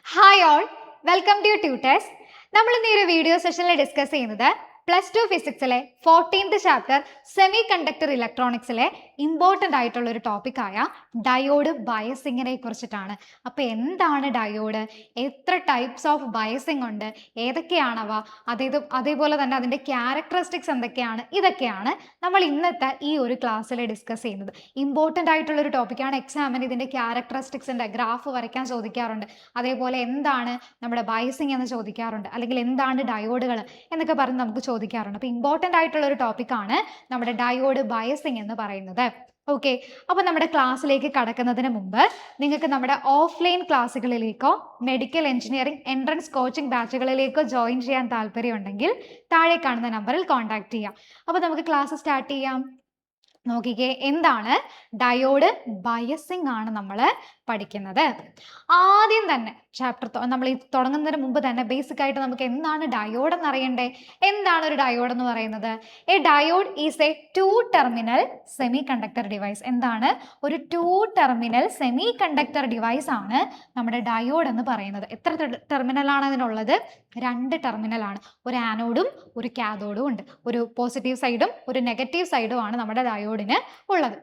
Hi all, welcome to tutors. നമ്മൾ ഇന്ന് ഈ ഒരു വീഡിയോ സെഷനിൽ ഡിസ്കസ് ചെയ്യുന്നത് +2 ഫിസിക്സിലെ 14th ചാപ്റ്റർ സെമി കണ്ടക്ടർ ഇലക്ട്രോണിക്സിലെ ഇമ്പോർട്ടൻ്റ് ആയിട്ടുള്ള ഒരു ടോപ്പിക്കായ ഡയോഡ് ബയസിങ്ങിനെ കുറിച്ചിട്ടാണ്. അപ്പോൾ എന്താണ് ഡയോഡ്, എത്ര ടൈപ്സ് ഓഫ് ബയസിംഗ് ഉണ്ട്, ഏതൊക്കെയാണവ, അതേപോലെ തന്നെ അതിൻ്റെ ക്യാരക്ടറിസ്റ്റിക്സ് എന്തൊക്കെയാണ്, ഇതൊക്കെയാണ് നമ്മൾ ഇന്നത്തെ ഈ ഒരു ക്ലാസ്സിൽ ഡിസ്കസ് ചെയ്യുന്നത്. ഇമ്പോർട്ടൻ്റ് ആയിട്ടുള്ള ഒരു ടോപ്പിക്കാണ്. എക്സാമിന് ഇതിൻ്റെ ക്യാരക്ടറിസ്റ്റിക്സിൻ്റെ ഗ്രാഫ് വരയ്ക്കാൻ ചോദിക്കാറുണ്ട്. അതേപോലെ എന്താണ് നമ്മുടെ ബയസിംഗ് എന്ന് ചോദിക്കാറുണ്ട്, അല്ലെങ്കിൽ എന്താണ് ഡയോഡുകൾ എന്നൊക്കെ പറഞ്ഞ് നമുക്ക് ചോദിക്കാറുണ്ട്. അപ്പോൾ ഇമ്പോർട്ടൻ്റ് ആയിട്ടുള്ള ഒരു ടോപ്പിക്കാണ് നമ്മുടെ ഡയോഡ് ബയസിംഗ് എന്ന് പറയുന്നത്. ഓക്കെ, അപ്പോൾ നമ്മുടെ ക്ലാസ്സിലേക്ക് കടക്കുന്നതിന് മുമ്പ് നിങ്ങൾക്ക് നമ്മുടെ ഓഫ്ലൈൻ ക്ലാസ്സുകളിലേക്കോ മെഡിക്കൽ എഞ്ചിനീയറിംഗ് എൻട്രൻസ് കോച്ചിങ് ബാച്ചുകളിലേക്കോ ജോയിൻ ചെയ്യാൻ താല്പര്യമുണ്ടെങ്കിൽ താഴെ കാണുന്ന നമ്പറിൽ കോൺടാക്ട് ചെയ്യാം. അപ്പോൾ നമുക്ക് ക്ലാസ് സ്റ്റാർട്ട് ചെയ്യാം. നോക്കിക്കേ, എന്താണ് ഡയോഡ് ബയസിംഗ് ആണ് നമ്മൾ പഠിക്കുന്നത്. ആദ്യം തന്നെ ചാപ്റ്റർ നമ്മൾ ഈ തുടങ്ങുന്നതിന് മുമ്പ് തന്നെ ബേസിക് ആയിട്ട് നമുക്ക് എന്താണ് ഡയോഡ് എന്ന് അറിയണ്ടേ. എന്താണ് ഒരു ഡയോഡ് എന്ന് പറയുന്നത്? A diode is A 2 terminal semi conductor device. എന്താണ്? ഒരു 2 ടെർമിനൽ സെമി കണ്ടക്ടർ ഡിവൈസ് ആണ് നമ്മുടെ ഡയോഡ് എന്ന് പറയുന്നത്. എത്ര ടെർമിനൽ ആണ് അതിനുള്ളത്? 2 ടെർമിനൽ ആണ്. ഒരു ആനോഡും ഒരു കാഥോഡും ഉണ്ട്. ഒരു പോസിറ്റീവ് സൈഡും ഒരു നെഗറ്റീവ് സൈഡും ആണ് നമ്മുടെ ഡയോഡിന് ഉള്ളത്.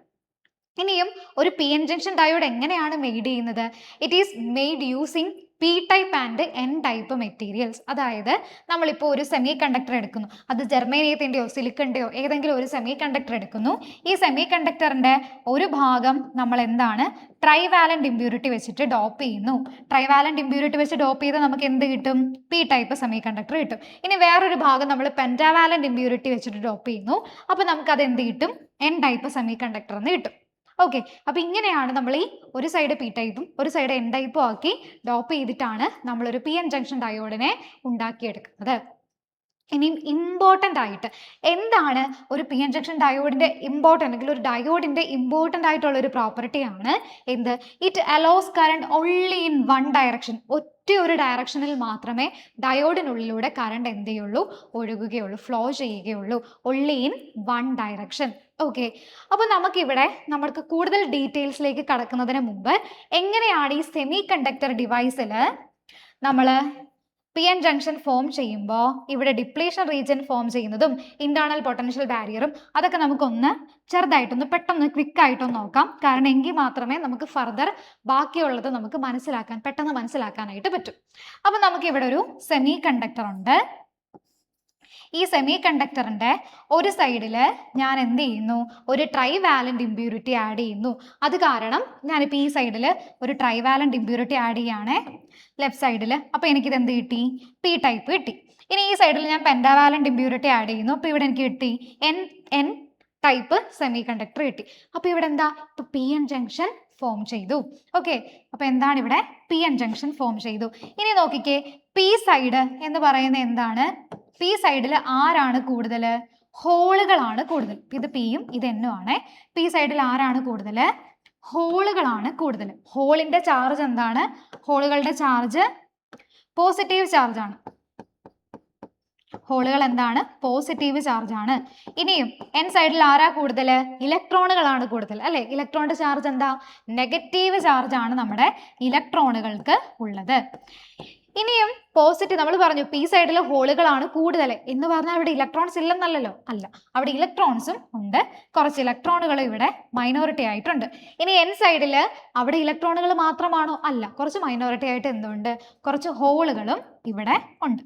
ഇനിയും ഒരു പി എൻ ജംഗ്ഷൻ ഡയോഡ് എങ്ങനെയാണ് മെയ്ഡ് ചെയ്യുന്നത്? It is made using P type and N type materials. അതായത് നമ്മളിപ്പോൾ ഒരു സെമി കണ്ടക്ടർ എടുക്കുന്നു, അത് ജെർമേനിയത്തിൻ്റെയോ സിലിക്കണിൻ്റെയോ ഏതെങ്കിലും ഒരു സെമി കണ്ടക്ടർ എടുക്കുന്നു. ഈ സെമി കണ്ടക്ടറിൻ്റെ ഒരു ഭാഗം നമ്മൾ എന്താണ് ട്രൈവാലന്റ് ഇമ്പ്യൂരിറ്റി വെച്ചിട്ട് ഡോപ്പ് ചെയ്യുന്നു. ട്രൈവാലന്റ് ഇമ്പ്യൂരിറ്റി വെച്ച് ഡോപ്പ് ചെയ്താൽ നമുക്ക് എന്ത് കിട്ടും? പി ടൈപ്പ് സെമി കണ്ടക്ടർ കിട്ടും. ഇനി വേറൊരു ഭാഗം നമ്മൾ പെൻറ്റാവാലന്റ് ഇമ്പ്യൂരിറ്റി വെച്ചിട്ട് ഡോപ്പ് ചെയ്യുന്നു. അപ്പോൾ നമുക്കത് എന്ത് കിട്ടും? എൻ ടൈപ്പ് സെമി കണ്ടക്ടർ എന്ന് കിട്ടും. ഓക്കെ, അപ്പോൾ ഇങ്ങനെയാണ് നമ്മൾ ഈ ഒരു സൈഡ് പി ടൈപ്പും ഒരു സൈഡ് എൻ ടൈപ്പും ആക്കി ഡോപ്പ് ചെയ്തിട്ടാണ് നമ്മളൊരു പി എൻ ജംഗ്ഷൻ ഡയോഡിനെ ഉണ്ടാക്കിയെടുക്കുന്നത്. ഇനിയും ഇമ്പോർട്ടൻ്റ് ആയിട്ട് എന്താണ് ഒരു പി എൻ ജംഗ്ഷൻ ഡയോഡിൻ്റെ അല്ലെങ്കിൽ ഒരു ഡയോഡിൻ്റെ ഇമ്പോർട്ടൻ്റ് ആയിട്ടുള്ള ഒരു പ്രോപ്പർട്ടി ആണ് എന്ത്? It allows current only in one direction. ഒറ്റ ഒരു ഡയറക്ഷനിൽ മാത്രമേ ഡയോഡിനുള്ളിലൂടെ കറണ്ട് എന്ത് ചെയ്യുള്ളൂ? ഒഴുകുകയുള്ളൂ, ഫ്ലോ ചെയ്യുകയുള്ളൂ. Only in one direction. Okay, അപ്പോൾ നമുക്കിവിടെ നമ്മൾക്ക് കൂടുതൽ ഡീറ്റെയിൽസിലേക്ക് കടക്കുന്നതിന് മുമ്പ് എങ്ങനെയാണ് ഈ സെമി കണ്ടക്ടർ ഡിവൈസിൽ നമ്മൾ പി എൻ ജംഗ്ഷൻ ഫോം ചെയ്യുമ്പോൾ ഇവിടെ ഡിപ്ലീഷൻ റീജിയൻ ഫോം ചെയ്യുന്നതും ഇന്റേണൽ പൊട്ടൻഷ്യൽ ബാരിയറും അതൊക്കെ നമുക്കൊന്ന് ചെറുതായിട്ടൊന്ന് പെട്ടെന്ന് ക്വിക്കായിട്ടൊന്ന് നോക്കാം. കാരണം എങ്കിൽ മാത്രമേ നമുക്ക് ഫർദർ ബാക്കിയുള്ളത് നമുക്ക് പെട്ടെന്ന് മനസ്സിലാക്കാനായിട്ട് പറ്റും. അപ്പം നമുക്ക് ഇവിടെ ഒരു സെമി കണ്ടക്ടർ ഉണ്ട്. ഈ സെമി കണ്ടക്ടറിൻ്റെ ഒരു സൈഡിൽ ഞാൻ എന്ത് ചെയ്യുന്നു? ഒരു ട്രൈവാലന്റ് ഇമ്പ്യൂരിറ്റി ആഡ് ചെയ്യുന്നു. അത് കാരണം ഞാനിപ്പോൾ ഈ സൈഡിൽ ഒരു ട്രൈവാലന്റ് ഇമ്പ്യൂരിറ്റി ആഡ് ചെയ്യുകയാണേ ലെഫ്റ്റ് സൈഡിൽ. അപ്പോൾ എനിക്കിത് എന്ത് കിട്ടി? പി ടൈപ്പ് കിട്ടി. ഇനി ഈ സൈഡിൽ ഞാൻ പെൻറ്റാവാലന്റ് ഇമ്പ്യൂരിറ്റി ആഡ് ചെയ്യുന്നു. അപ്പോൾ ഇവിടെ എനിക്ക് കിട്ടി എൻ ടൈപ്പ് സെമി കണ്ടക്ടർ കിട്ടി. അപ്പോൾ ഇവിടെ എന്താ? ഇപ്പോൾ പി എൻ ജംഗ്ഷൻ ഫോം ചെയ്തു. ഓക്കെ, അപ്പോൾ എന്താണ് ഇവിടെ? പി എൻ ജംഗ്ഷൻ ഫോം ചെയ്തു. ഇനി നോക്കിക്കേ, പി സൈഡ് എന്ന് പറയുന്നത് എന്താണ്? പി സൈഡിൽ ആരാണ് കൂടുതൽ? ഹോളുകളാണ് കൂടുതൽ. ഇത് പിയും ഇത് എന്നും ആണ്. പി സൈഡിൽ ആരാണ് കൂടുതൽ? ഹോളുകളാണ് കൂടുതൽ. ഹോളിന്റെ ചാർജ് എന്താണ്? ഹോളുകളുടെ ചാർജ് പോസിറ്റീവ് ചാർജ് ആണ്. ഹോളുകൾ എന്താണ്? പോസിറ്റീവ് ചാർജ് ആണ്. ഇനിയും എൻ സൈഡിൽ ആരാ കൂടുതൽ? ഇലക്ട്രോണുകളാണ് കൂടുതൽ, അല്ലെ? ഇലക്ട്രോണിന്റെ ചാർജ് എന്താ? നെഗറ്റീവ് ചാർജ് ആണ് നമ്മുടെ ഇലക്ട്രോണുകൾക്ക് ഉള്ളത്. ഇനിയും പോസിറ്റീവ് നമ്മൾ പറഞ്ഞു പി സൈഡിൽ ഹോളുകളാണ് കൂടുതൽ എന്ന് പറഞ്ഞാൽ അവിടെ ഇലക്ട്രോൺസ് ഇല്ലെന്നല്ലോ, അല്ല, അവിടെ ഇലക്ട്രോൺസും ഉണ്ട്. കുറച്ച് ഇലക്ട്രോണുകൾ ഇവിടെ മൈനോറിറ്റി ആയിട്ടുണ്ട്. ഇനി എൻ സൈഡിൽ അവിടെ ഇലക്ട്രോണുകൾ മാത്രമാണോ? അല്ല, കുറച്ച് മൈനോറിറ്റി ആയിട്ട് എന്തുണ്ട്? കുറച്ച് ഹോളുകളും ഇവിടെ ഉണ്ട്.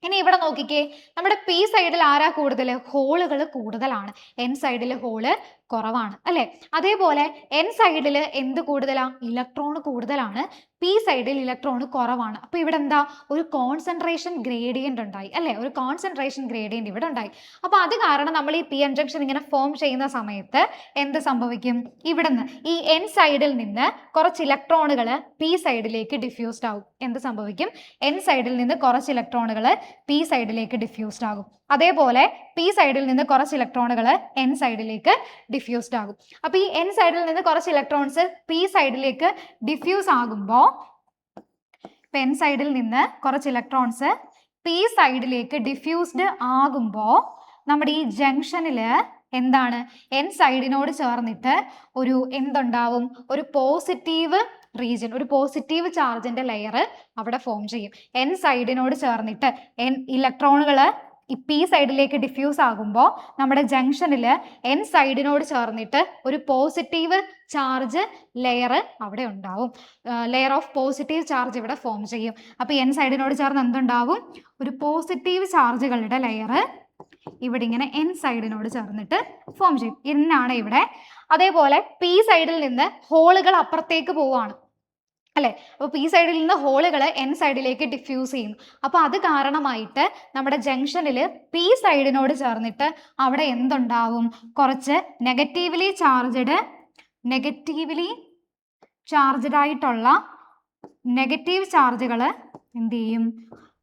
ഇനി ഇവിടെ നോക്കിക്കേ, നമ്മുടെ പി സൈഡിൽ ആരാ കൂടുതൽ? ഹോളുകൾ കൂടുതലാണ്. എൻ സൈഡിൽ ഹോള് കുറവാണ്, അല്ലെ? അതേപോലെ എൻ സൈഡിൽ എന്ത് കൂടുതലാ? ഇലക്ട്രോൺ കൂടുതലാണ്. പി സൈഡിൽ ഇലക്ട്രോൺ കുറവാണ്. അപ്പോൾ ഇവിടെ എന്താ? ഒരു കോൺസെൻട്രേഷൻ ഗ്രേഡിയന്റ് ഉണ്ടായി, അല്ലെ? ഒരു കോൺസെൻട്രേഷൻ ഗ്രേഡിയന്റ് ഇവിടെ ഉണ്ടായി. അപ്പോൾ അത് കാരണം നമ്മൾ ഈ പി എൻ ജംഗ്ഷൻ ഇങ്ങനെ ഫോം ചെയ്യുന്ന സമയത്ത് എന്ത് സംഭവിക്കും? ഇവിടുന്ന് ഈ എൻ സൈഡിൽ നിന്ന് കുറച്ച് ഇലക്ട്രോണുകൾ പി സൈഡിലേക്ക് ഡിഫ്യൂസ്ഡ് ആകും. എന്ത് സംഭവിക്കും? എൻ സൈഡിൽ നിന്ന് കുറച്ച് ഇലക്ട്രോണുകൾ പി സൈഡിലേക്ക് ഡിഫ്യൂസ്ഡ് ആകും. അതേപോലെ പി സൈഡിൽ നിന്ന് കുറച്ച് ഇലക്ട്രോണുകൾ എൻ സൈഡിലേക്ക് ഡിഫ്യൂസ്ഡ് ആകും. അപ്പോൾ ഈ എൻ സൈഡിൽ നിന്ന് കുറച്ച് ഇലക്ട്രോൺസ് പി സൈഡിലേക്ക് ഡിഫ്യൂസ് ആകുമ്പോൾ, എൻ സൈഡിൽ നിന്ന് കുറച്ച് ഇലക്ട്രോൺസ് പി സൈഡിലേക്ക് ഡിഫ്യൂസ്ഡ് ആകുമ്പോൾ നമ്മുടെ ഈ ജംഗ്ഷനിൽ എന്താണ്? എൻ സൈഡിനോട് ചേർന്നിട്ട് ഒരു എന്തുണ്ടാവും? ഒരു പോസിറ്റീവ് റീജിയൻ, ഒരു പോസിറ്റീവ് ചാർജിന്റെ ലെയർ അവിടെ ഫോം ചെയ്യും. എൻ സൈഡിനോട് ചേർന്നിട്ട് ഇലക്ട്രോണുകൾ പി സൈഡിലേക്ക് ഡിഫ്യൂസ് ആകുമ്പോൾ നമ്മുടെ ജംഗ്ഷനിൽ എൻ സൈഡിനോട് ചേർന്നിട്ട് ഒരു പോസിറ്റീവ് ചാർജ് ലെയർ അവിടെ ഉണ്ടാവും. ലെയർ ഓഫ് പോസിറ്റീവ് ചാർജ് ഇവിടെ ഫോം ചെയ്യും. അപ്പോൾ എൻ സൈഡിനോട് ചേർന്ന് എന്തുണ്ടാവും? ഒരു പോസിറ്റീവ് ചാർജുകളുടെ ലെയർ ഇവിടെ ഇങ്ങനെ എൻ സൈഡിനോട് ചേർന്നിട്ട് ഫോം ചെയ്യും. എന്നാണ് ഇവിടെ. അതേപോലെ പി സൈഡിൽ നിന്ന് ഹോളുകൾ അപ്പുറത്തേക്ക് പോവുകയാണ് അല്ലെ. അപ്പോൾ പി സൈഡിൽ നിന്ന് ഹോളുകൾ എൻ സൈഡിലേക്ക് ഡിഫ്യൂസ് ചെയ്യുന്നു. അപ്പോൾ അത് കാരണമായിട്ട് നമ്മുടെ ജംഗ്ഷനിൽ പി സൈഡിനോട് ചേർന്നിട്ട് അവിടെ എന്തുണ്ടാവും? കുറച്ച് നെഗറ്റീവ്ലി ചാർജ്ഡ് ആയിട്ടുള്ള നെഗറ്റീവ് ചാർജുകൾ എന്ത് ചെയ്യും?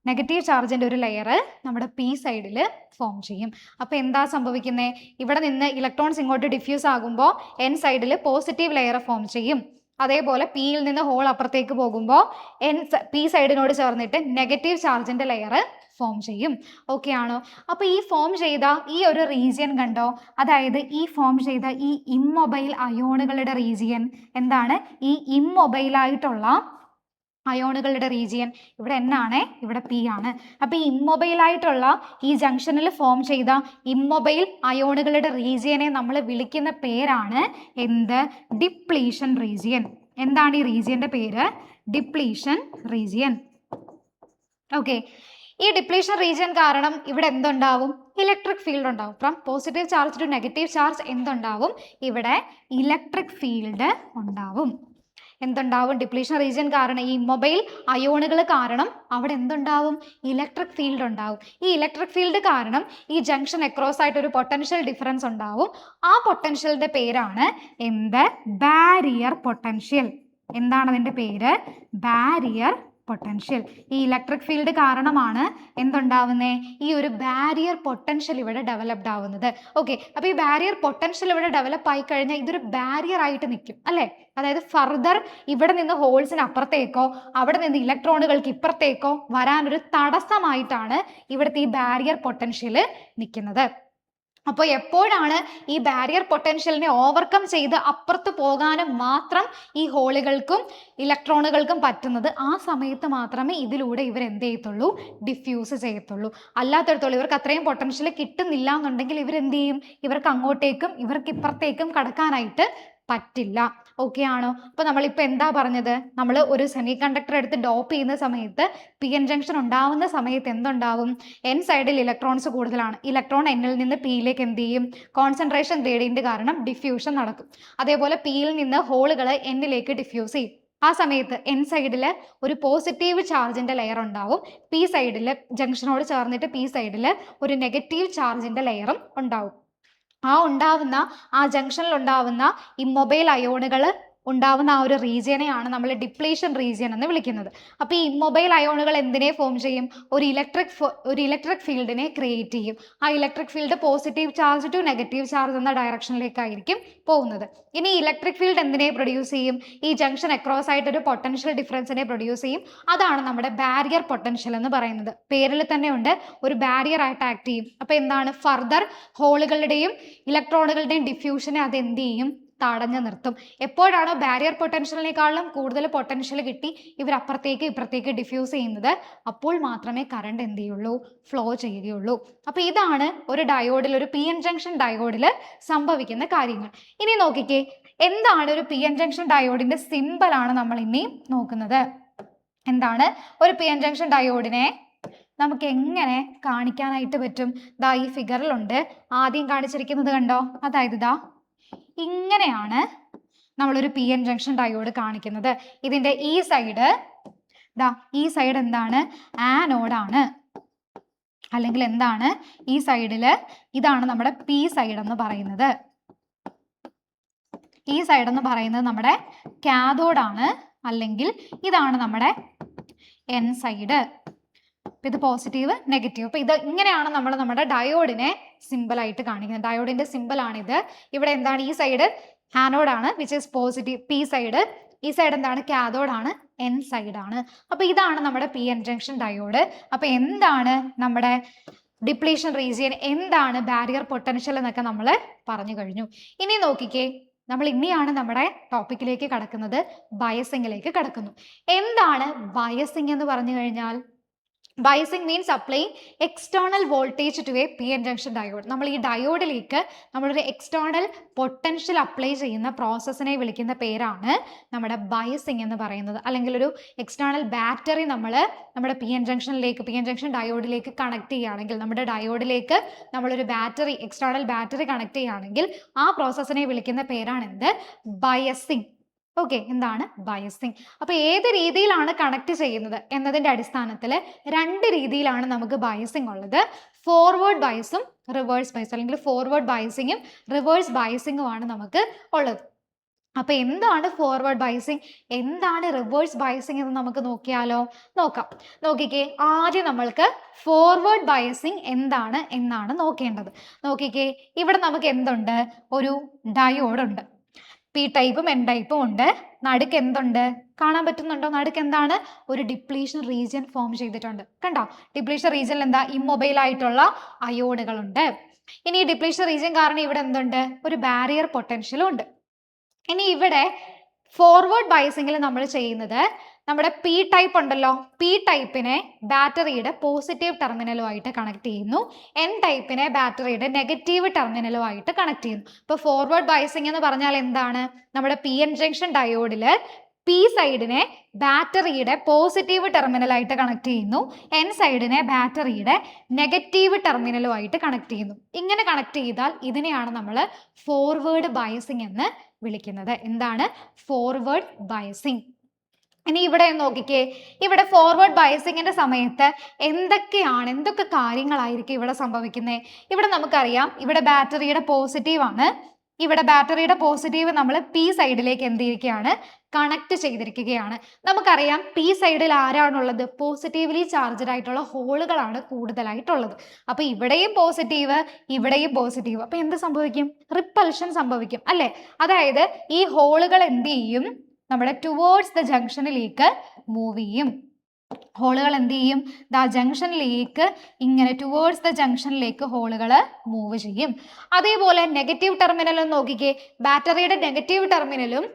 നെഗറ്റീവ് ചാർജിന്റെ ഒരു ലെയർ നമ്മുടെ പി സൈഡിൽ ഫോം ചെയ്യും. അപ്പോൾ എന്താ സംഭവിക്കുന്നത്? ഇവിടെ നിന്ന് ഇലക്ട്രോൺസ് ഇങ്ങോട്ട് ഡിഫ്യൂസ് ആകുമ്പോൾ എൻ സൈഡിൽ പോസിറ്റീവ് ലെയർ ഫോം ചെയ്യും. അതേപോലെ പിയിൽ നിന്ന് ഹോൾ അപ്പുറത്തേക്ക് പോകുമ്പോൾ പി സൈഡിനോട് ചേർന്നിട്ട് നെഗറ്റീവ് ചാർജിന്റെ ലെയർ ഫോം ചെയ്യും. ഓക്കെ ആണോ? അപ്പോൾ ഈ ഫോം ചെയ്ത ഈ ഒരു റീജിയൻ കണ്ടോ? അതായത് ഈ ഫോം ചെയ്ത ഈ ഇമ്മൊബൈൽ അയോണുകളുടെ റീജിയൻ എന്താണ്? ഈ ഇമ്മൊബൈലായിട്ടുള്ള അയോണുകളുടെ റീജിയൻ ഇവിടെ N ആണ്, ഇവിടെ P ആണ്. അപ്പോൾ ഈ ഇമ്മൊബൈലായിട്ടുള്ള ഈ ജംഗ്ഷനിൽ ഫോം ചെയ്ത ഇമ്മൊബൈൽ അയോണുകളുടെ റീജിയനെ നമ്മൾ വിളിക്കുന്ന പേരാണ് എന്ത്? Depletion region. എന്താണ് ഈ റീജിയന്റെ പേര്? Depletion region. ഓക്കെ. ഈ ഡിപ്ലീഷൻ റീജിയൻ കാരണം ഇവിടെ എന്തുണ്ടാവും? ഇലക്ട്രിക് ഫീൽഡ് ഉണ്ടാവും. From positive charge to negative charge എന്തുണ്ടാവും? ഇവിടെ ഇലക്ട്രിക് ഫീൽഡ് ഉണ്ടാവും. എന്തുണ്ടാവും? ഡിപ്ലീഷൻ റീജിയൻ കാരണം, ഈ മൊബൈൽ അയോണുകൾ കാരണം അവിടെ എന്തുണ്ടാവും? ഇലക്ട്രിക് ഫീൽഡ് ഉണ്ടാവും. ഈ ഇലക്ട്രിക് ഫീൽഡ് കാരണം ഈ ജംഗ്ഷൻ അക്രോസ് ആയിട്ട് ഒരു പൊട്ടൻഷ്യൽ ഡിഫറൻസ് ഉണ്ടാവും. ആ പൊട്ടൻഷ്യലിന്റെ പേരാണ് എന്ത്? Barrier potential. എന്താണ് അതിന്റെ പേര്? Barrier potential. ഈ ഇലക്ട്രിക് ഫീൽഡ് കാരണമാണ് എന്തുണ്ടാവുന്നത്? ഈ ഒരു ബാരിയർ പൊട്ടൻഷ്യൽ ഇവിടെ ഡെവലപ്ഡ് ആവുന്നത്. ഓക്കെ. അപ്പോൾ ഈ ബാരിയർ പൊട്ടൻഷ്യൽ ഇവിടെ ഡെവലപ്പ് ആയി കഴിഞ്ഞാൽ ഇതൊരു ബാരിയർ ആയിട്ട് നിൽക്കും അല്ലേ. അതായത് ഫർദർ ഇവിടെ നിന്ന് ഹോൾസിന് അപ്പുറത്തേക്കോ അവിടെ നിന്ന് ഇലക്ട്രോണുകൾക്ക് ഇപ്പുറത്തേക്കോ വരാനൊരു തടസ്സമായിട്ടാണ് ഇവിടുത്തെ ഈ ബാരിയർ പൊട്ടൻഷ്യൽ നിൽക്കുന്നത്. അപ്പോൾ എപ്പോഴാണ് ഈ ബാരിയർ പൊട്ടൻഷ്യലിനെ ഓവർകം ചെയ്ത് അപ്പുറത്ത് പോകാനും മാത്രം ഈ ഹോളുകൾക്കും ഇലക്ട്രോണുകൾക്കും പറ്റുന്നത്, ആ സമയത്ത് മാത്രമേ ഇതിലൂടെ ഇവർ എന്ത് ചെയ്യത്തുള്ളൂ? ഡിഫ്യൂസ് ചെയ്യത്തുള്ളൂ. അല്ലാത്തടത്തോളം ഇവർക്ക് അത്രയും പൊട്ടൻഷ്യൽ കിട്ടുന്നില്ല എന്നുണ്ടെങ്കിൽ ഇവരെന്ത് ചെയ്യും? ഇവർക്ക് അങ്ങോട്ടേക്കും ഇവർക്ക് ഇപ്പുറത്തേക്കും കടക്കാനായിട്ട് പറ്റില്ല. ഓക്കെ ആണോ? അപ്പോൾ നമ്മളിപ്പോൾ എന്താ പറഞ്ഞത്? നമ്മൾ ഒരു സെമി കണ്ടക്ടർ എടുത്ത് ഡോപ്പ് ചെയ്യുന്ന സമയത്ത് പി എൻ ജംഗ്ഷൻ ഉണ്ടാവുന്ന സമയത്ത് എന്തുണ്ടാവും? എൻ സൈഡിൽ ഇലക്ട്രോൺസ് കൂടുതലാണ്. ഇലക്ട്രോൺ എന്നിൽ നിന്ന് പിയിലേക്ക് എന്ത് ചെയ്യും? കോൺസെൻട്രേഷൻ ഗ്രേഡിയന്റ് കാരണം ഡിഫ്യൂഷൻ നടക്കും. അതേപോലെ പിയിൽ നിന്ന് ഹോളുകൾ എന്നിലേക്ക് ഡിഫ്യൂസ് ചെയ്യും. ആ സമയത്ത് എൻ സൈഡിൽ ഒരു പോസിറ്റീവ് ചാർജിന്റെ ലെയർ ഉണ്ടാവും. പി സൈഡിൽ ജംഗ്ഷനോട് ചേർന്നിട്ട് പി സൈഡിൽ ഒരു നെഗറ്റീവ് ചാർജിന്റെ ലെയറും ഉണ്ടാവും. ആ ജംഗ്ഷനിൽ ഉണ്ടാവുന്ന ഇമ്മൊബൈൽ അയോണുകൾ ഉണ്ടാവുന്ന ആ ഒരു റീജിയനെയാണ് നമ്മൾ ഡിപ്ലീഷൻ റീജിയൻ എന്ന് വിളിക്കുന്നത്. അപ്പോൾ ഈ ഇമ്മൊബൈൽ അയോണുകൾ എന്തിനെ ഫോം ചെയ്യും? ഒരു ഇലക്ട്രിക് ഫീൽഡിനെ ക്രിയേറ്റ് ചെയ്യും. ആ electric field positive charge to negative charge എന്ന ഡയറക്ഷനിലേക്കായിരിക്കും പോകുന്നത്. ഇനി ഇലക്ട്രിക് ഫീൽഡ് എന്തിനെ പ്രൊഡ്യൂസ് ചെയ്യും? ഈ ജംഗ്ഷൻ അക്രോസ് ആയിട്ട് ഒരു പൊട്ടൻഷ്യൽ ഡിഫറൻസിനെ പ്രൊഡ്യൂസ് ചെയ്യും. അതാണ് നമ്മുടെ ബാരിയർ പൊട്ടൻഷ്യൽ എന്ന് പറയുന്നത്. പേരിൽ തന്നെ ഉണ്ട്, ഒരു ബാരിയർ ആയിട്ട് ആക്ട് ചെയ്യും. അപ്പോൾ എന്താണ്? ഫർദർ ഹോളുകളുടെയും ഇലക്ട്രോണുകളുടെയും ഡിഫ്യൂഷനെ അത് എന്ത് ചെയ്യും? തടഞ്ഞു നിർത്തും. എപ്പോഴാണോ ബാരിയർ പൊട്ടൻഷ്യലിനേക്കാളും കൂടുതൽ പൊട്ടൻഷ്യൽ കിട്ടി ഇവർ അപ്പുറത്തേക്ക് ഇപ്പുറത്തേക്ക് ഡിഫ്യൂസ് ചെയ്യുന്നത്, അപ്പോൾ മാത്രമേ കറണ്ട് എന്ത് ചെയ്യുള്ളൂ? ഫ്ലോ ചെയ്യുകയുള്ളൂ. അപ്പോൾ ഇതാണ് ഒരു ഡയോഡിൽ, ഒരു പി എൻ ജംഗ്ഷൻ ഡയോഡിൽ സംഭവിക്കുന്ന കാര്യങ്ങൾ. ഇനി നോക്കിക്കേ, എന്താണ് ഒരു പി എൻ ജംഗ്ഷൻ ഡയോഡിന്റെ സിമ്പൽ ആണ് നമ്മൾ ഇനി നോക്കുന്നത്. എന്താണ് ഒരു പി എൻ ജംഗ്ഷൻ ഡയോഡിനെ നമുക്ക് എങ്ങനെ കാണിക്കാനായിട്ട് പറ്റും? ദാ ഈ ഫിഗറിലുണ്ട്. ആദ്യം കാണിച്ചിരിക്കുന്നത് കണ്ടോ? അതായത് ഇങ്ങനെയാണ് നമ്മളൊരു പി എൻ ജംഗ്ഷൻ ഡയോഡ് കാണിക്കുന്നത്. ഇതിന്റെ ഈ സൈഡ് എന്താണ്? ആനോഡാണ്. അല്ലെങ്കിൽ എന്താണ്? ഈ സൈഡില് ഇതാണ് നമ്മുടെ പി സൈഡ് എന്ന് പറയുന്നത്. ഈ സൈഡ് എന്ന് പറയുന്നത് നമ്മുടെ കാഥോഡാണ്. അല്ലെങ്കിൽ ഇതാണ് നമ്മുടെ എൻ സൈഡ്. ഇത് പോസിറ്റീവ്, നെഗറ്റീവ്. അപ്പോൾ ഇത് ഇങ്ങനെയാണ് നമ്മൾ നമ്മുടെ ഡയോഡിനെ സിമ്പിളായിട്ട് കാണിക്കുന്നത്. ഡയോഡിന്റെ സിമ്പിളാണിത്. ഇവിടെ എന്താണ്? ഈ സൈഡ് ആനോഡാണ്, which is positive P side. ഈ സൈഡ് എന്താണ്? കാഥോഡാണ്, എൻ സൈഡാണ്. അപ്പോൾ ഇതാണ് നമ്മുടെ പി എൻ ജംഗ്ഷൻ ഡയോഡ്. അപ്പോൾ എന്താണ് നമ്മുടെ ഡിപ്ലീഷൻ റീജിയൻ, എന്താണ് ബാരിയർ പൊട്ടൻഷ്യൽ എന്നൊക്കെ നമ്മൾ പറഞ്ഞു കഴിഞ്ഞു. ഇനി നോക്കിക്കേ, നമ്മൾ ഇനിയാണ് നമ്മുടെ ടോപ്പിക്കിലേക്ക് കടക്കുന്നത്, ബയസിംഗിലേക്ക് കടക്കുന്നു. എന്താണ് ബയസിംഗ് എന്ന് പറഞ്ഞു കഴിഞ്ഞാൽ? Biasing means applying external voltage to a P N junction diode. നമ്മൾ ഈ ഡയോഡിലേക്ക് നമ്മളൊരു എക്സ്റ്റേണൽ പൊട്ടൻഷ്യൽ അപ്ലൈ ചെയ്യുന്ന പ്രോസസ്സിനെ വിളിക്കുന്ന പേരാണ് നമ്മുടെ ബയസിംഗ് എന്ന് പറയുന്നത്. അല്ലെങ്കിൽ ഒരു എക്സ്റ്റേണൽ ബാറ്ററി നമ്മൾ നമ്മുടെ പി എൻ ജംഗ്ഷൻ ഡയോഡിലേക്ക് കണക്ട് ചെയ്യുകയാണെങ്കിൽ, നമ്മുടെ ഡയോഡിലേക്ക് നമ്മളൊരു ബാറ്ററി, എക്സ്റ്റേണൽ ബാറ്ററി കണക്ട് ചെയ്യുകയാണെങ്കിൽ ആ പ്രോസസ്സിനെ വിളിക്കുന്ന പേരാണ് എന്ത്? ബയസിംഗ്. ഓക്കെ, എന്താണ് ബയസിംഗ്? അപ്പൊ ഏത് രീതിയിലാണ് കണക്ട് ചെയ്യുന്നത് എന്നതിന്റെ അടിസ്ഥാനത്തിൽ രണ്ട് രീതിയിലാണ് നമുക്ക് ബയസിംഗ് ഉള്ളത്. ഫോർവേഡ് ബയസും റിവേഴ്സ് ബയസും, അല്ലെങ്കിൽ ഫോർവേഡ് ബയസിങ്ങും റിവേഴ്സ് ബയസിങ്ങും ആണ് നമുക്ക് ഉള്ളത്. അപ്പൊ എന്താണ് ഫോർവേഡ് ബയസിംഗ്, എന്താണ് റിവേഴ്സ് ബയസിംഗ് എന്ന് നമുക്ക് നോക്കിയാലോ? നോക്കാം. നോക്കിക്കേ, ആദ്യം നമ്മൾക്ക് ഫോർവേഡ് ബയസിംഗ് എന്താണ് എന്നാണ് നോക്കേണ്ടത്. നോക്കിക്കേ, ഇവിടെ നമുക്ക് എന്തുണ്ട്? ഒരു ഡയോഡ് ഉണ്ട്. പി ടൈപ്പും എൻ ടൈപ്പും ഉണ്ട്. നടുക്ക് എന്തുണ്ട്? കാണാൻ പറ്റുന്നുണ്ടോ? നടുക്ക് എന്താണ്? ഒരു ഡിപ്ലീഷൻ റീജിയൻ ഫോം ചെയ്തിട്ടുണ്ട്. കണ്ടോ? ഡിപ്ലീഷൻ റീജിയനിൽ എന്താ? ഇമ്മൊബൈൽ ആയിട്ടുള്ള അയോണുകളുണ്ട്. ഇനി ഈ ഡിപ്ലീഷൻ റീജിയൻ കാരണം ഇവിടെ എന്തുണ്ട്? ഒരു ബാരിയർ പൊട്ടൻഷ്യലും ഉണ്ട്. ഇനി ഇവിടെ ഫോർവേഡ് ബയസിംഗിൽ നമ്മൾ ചെയ്യുന്നത്, നമ്മുടെ പി ടൈപ്പ് ഉണ്ടല്ലോ, പി ടൈപ്പിനെ ബാറ്ററിയുടെ പോസിറ്റീവ് ടെർമിനലുമായിട്ട് കണക്ട് ചെയ്യുന്നു, എൻ ടൈപ്പിനെ ബാറ്ററിയുടെ നെഗറ്റീവ് ടെർമിനലുമായിട്ട് കണക്ട് ചെയ്യുന്നു. ഇപ്പോൾ ഫോർവേഡ് ബയസിംഗ് എന്ന് പറഞ്ഞാൽ എന്താണ്? നമ്മുടെ പി എൻ ജംഗ്ഷൻ ഡയോഡിൽ പി സൈഡിനെ ബാറ്ററിയുടെ പോസിറ്റീവ് ടെർമിനലായിട്ട് കണക്ട് ചെയ്യുന്നു, എൻ സൈഡിനെ ബാറ്ററിയുടെ നെഗറ്റീവ് ടെർമിനലുമായിട്ട് കണക്ട് ചെയ്യുന്നു. ഇങ്ങനെ കണക്ട് ചെയ്താൽ ഇതിനെയാണ് നമ്മൾ ഫോർവേഡ് ബയസിംഗ് എന്ന് വിളിക്കുന്നത്. എന്താണ്? Forward biasing. ഇനി ഇവിടെ നോക്കിക്കേ, ഇവിടെ ഫോർവേഡ് ബയസിങ്ങിന്റെ സമയത്ത് എന്തൊക്കെ കാര്യങ്ങളായിരിക്കും ഇവിടെ സംഭവിക്കുന്നത്? ഇവിടെ നമുക്കറിയാം, ഇവിടെ ബാറ്ററിയുടെ പോസിറ്റീവ് ആണ്. ഇവിടെ ബാറ്ററിയുടെ പോസിറ്റീവ് നമ്മൾ പി സൈഡിലേക്ക് എന്ത് ചെയ്യുകയാണ്? കണക്ട് ചെയ്തിരിക്കുകയാണ്. നമുക്കറിയാം പി സൈഡിൽ ആരാണുള്ളത്? പോസിറ്റീവ്ലി ചാർജ്ഡ് ആയിട്ടുള്ള ഹോളുകളാണ് കൂടുതലായിട്ടുള്ളത്. അപ്പൊ ഇവിടെയും പോസിറ്റീവ്, ഇവിടെയും പോസിറ്റീവ്. അപ്പൊ എന്ത് സംഭവിക്കും? റിപ്പൽഷൻ സംഭവിക്കും അല്ലെ? അതായത് ഈ ഹോളുകൾ എന്ത് ചെയ്യും? നമ്മുടെ ടുവേർഡ്സ് ദ ജംഗ്ഷനിലേക്ക് മൂവ് ചെയ്യും. ഹോളുകൾ എന്ത് ചെയ്യും? ദാ ജംഗ്ഷനിലേക്ക്, ഇങ്ങനെ ടുവേർഡ്സ് ദ ജംഗ്ഷനിലേക്ക് ഹോളുകൾ മൂവ് ചെയ്യും. അതേപോലെ നെഗറ്റീവ് ടെർമിനലും നോക്കിക്കേ, ബാറ്ററിയുടെ നെഗറ്റീവ് ടെർമിനലും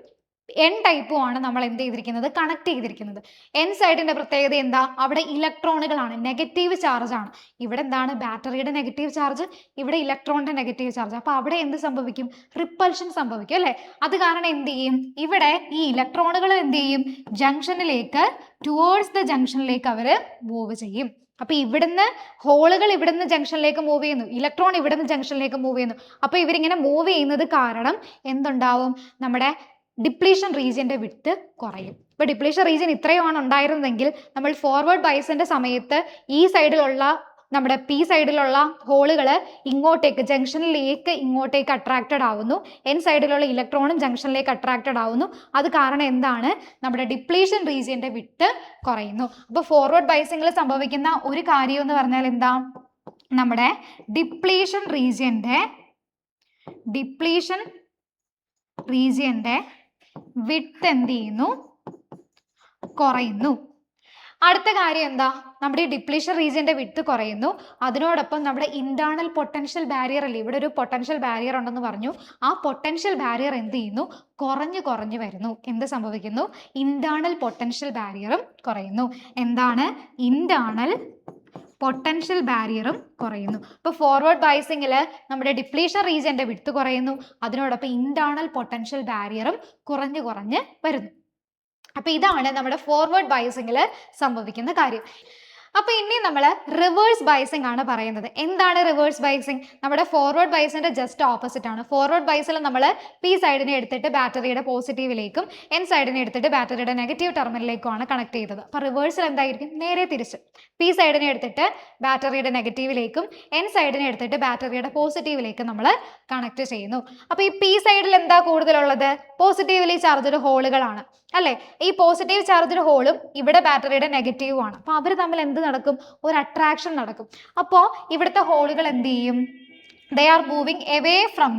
എൻ ടൈപ്പും ആണ് നമ്മൾ എന്ത് ചെയ്തിരിക്കുന്നത്? കണക്ട് ചെയ്തിരിക്കുന്നത്. എൻ സൈഡിന്റെ പ്രത്യേകത എന്താ? അവിടെ ഇലക്ട്രോണുകളാണ്, നെഗറ്റീവ് ചാർജ് ആണ്. ഇവിടെ എന്താണ്? ബാറ്ററിയുടെ നെഗറ്റീവ് ചാർജ്, ഇവിടെ ഇലക്ട്രോണിന്റെ നെഗറ്റീവ് ചാർജ്. അപ്പൊ അവിടെ എന്ത് സംഭവിക്കും? റിപ്പൽഷൻ സംഭവിക്കും അല്ലെ? അത് കാരണം എന്ത് ചെയ്യും? ഇവിടെ ഈ ഇലക്ട്രോണുകൾ എന്ത് ചെയ്യും? ജംഗ്ഷനിലേക്ക്, ടുവേർഡ്സ് ദ ജംഗ്ഷനിലേക്ക് അവര് മൂവ് ചെയ്യും. അപ്പൊ ഇവിടുന്ന് ഹോളുകൾ ഇവിടുന്ന് ജംഗ്ഷനിലേക്ക് മൂവ് ചെയ്യുന്നു, ഇലക്ട്രോൺ ഇവിടുന്ന് ജംഗ്ഷനിലേക്ക് മൂവ് ചെയ്യുന്നു. അപ്പൊ ഇവരിങ്ങനെ മൂവ് ചെയ്യുന്നത് കാരണം എന്തുണ്ടാവും? നമ്മുടെ ഡിപ്ലീഷൻ റീജിയന്റെ വിഡ്ത്ത് കുറയും. ഇപ്പൊ ഡിപ്ലീഷൻ റീജിയൻ ഇത്രയുമാണ് ഉണ്ടായിരുന്നെങ്കിൽ നമ്മൾ ഫോർവേഡ് ബയസിന്റെ സമയത്ത് ഈ സൈഡിലുള്ള, നമ്മുടെ പി സൈഡിലുള്ള ഹോളുകൾ ഇങ്ങോട്ടേക്ക്, ജംഗ്ഷനിലേക്ക് ഇങ്ങോട്ടേക്ക് അട്രാക്റ്റഡ് ആവുന്നു, എൻ സൈഡിലുള്ള ഇലക്ട്രോണും ജംഗ്ഷനിലേക്ക് അട്രാക്റ്റഡ് ആവുന്നു. അത് കാരണം എന്താണ്? നമ്മുടെ ഡിപ്ലീഷൻ റീജിയന്റെ വിഡ്ത്ത് കുറയുന്നു. അപ്പൊ ഫോർവേഡ് ബയസിംഗിൽ സംഭവിക്കുന്ന ഒരു കാര്യം എന്ന് പറഞ്ഞാൽ എന്താ? നമ്മുടെ ഡിപ്ലീഷൻ റീജിയന്റെ വിഡ്ത്ത് എന്ത് ചെയ്യുന്നു? കുറയുന്നു. അടുത്ത കാര്യം എന്താ? നമ്മുടെ ഈ ഡിപ്ലീഷൻ റീജിയന്റെ വിഡ്ത്ത് കുറയുന്നു. അതിനോടൊപ്പം നമ്മുടെ ഇന്റേണൽ പൊട്ടൻഷ്യൽ ബാരിയർ അല്ലേ, ഇവിടെ ഒരു പൊട്ടൻഷ്യൽ ബാരിയർ ഉണ്ടെന്ന് പറഞ്ഞു. ആ പൊട്ടൻഷ്യൽ ബാരിയർ എന്ത് ചെയ്യുന്നു? കുറഞ്ഞു വരുന്നു. എന്ത് സംഭവിക്കുന്നു? ഇന്റേണൽ പൊട്ടൻഷ്യൽ ബാരിയറും കുറയുന്നു. എന്താണ്? ഇന്റേണൽ പൊട്ടൻഷ്യൽ ബാരിയറും കുറയുന്നു. ഇപ്പോൾ ഫോർവേഡ് ബയസിംഗിൽ നമ്മുടെ ഡിപ്ലീഷൻ റീജിയന്റെ വിഡ്ത്ത് കുറയുന്നു, അതിനോടൊപ്പം ഇന്റേണൽ പൊട്ടൻഷ്യൽ ബാരിയറും കുറഞ്ഞു വരുന്നു. അപ്പൊ ഇതാണ് നമ്മുടെ ഫോർവേഡ് ബയസിംഗിൽ സംഭവിക്കുന്ന കാര്യം. അപ്പൊ ഇനി നമ്മൾ റിവേഴ്സ് ബയസിംഗ് ആണ് പറയുന്നത്. എന്താണ് റിവേഴ്സ് ബയസിംഗ്? നമ്മുടെ ഫോർവേഡ് ബയസിന്റെ ജസ്റ്റ് ഓപ്പോസിറ്റ് ആണ്. ഫോർവേഡ് ബയസിൽ നമ്മൾ പി സൈഡിനെ എടുത്തിട്ട് ബാറ്ററിയുടെ പോസിറ്റീവിലേക്കും എൻ സൈഡിനെ എടുത്തിട്ട് ബാറ്ററിയുടെ നെഗറ്റീവ് ടെർമിനലിലേക്കുമാണ് കണക്ട് ചെയ്തത്. അപ്പൊ റിവേഴ്സിൽ എന്തായിരിക്കും? നേരെ തിരിച്ച്, പി സൈഡിനെ എടുത്തിട്ട് ബാറ്ററിയുടെ നെഗറ്റീവിലേക്കും എൻ സൈഡിനെ എടുത്തിട്ട് ബാറ്ററിയുടെ പോസിറ്റീവിലേക്കും നമ്മൾ കണക്ട് ചെയ്യുന്നു. അപ്പൊ ഈ പി സൈഡിൽ എന്താ കൂടുതലുള്ളത്? പോസിറ്റീവ്ലി ചാർജ്ഡ് ഹോളുകളാണ് അല്ലെ? ഈ പോസിറ്റീവ് ചാർജ്ഡ് ഹോളും ഇവിടെ ബാറ്ററിയുടെ നെഗറ്റീവും ആണ്. അപ്പൊ അവർ തമ്മിൽ എന്ത് നടക്കും? ഒരു അട്രാക്ഷൻ നടക്കും. അപ്പോൾ ഇവിടുത്തെ ഹോളുകൾ എന്ത് ചെയ്യും? they are moving away from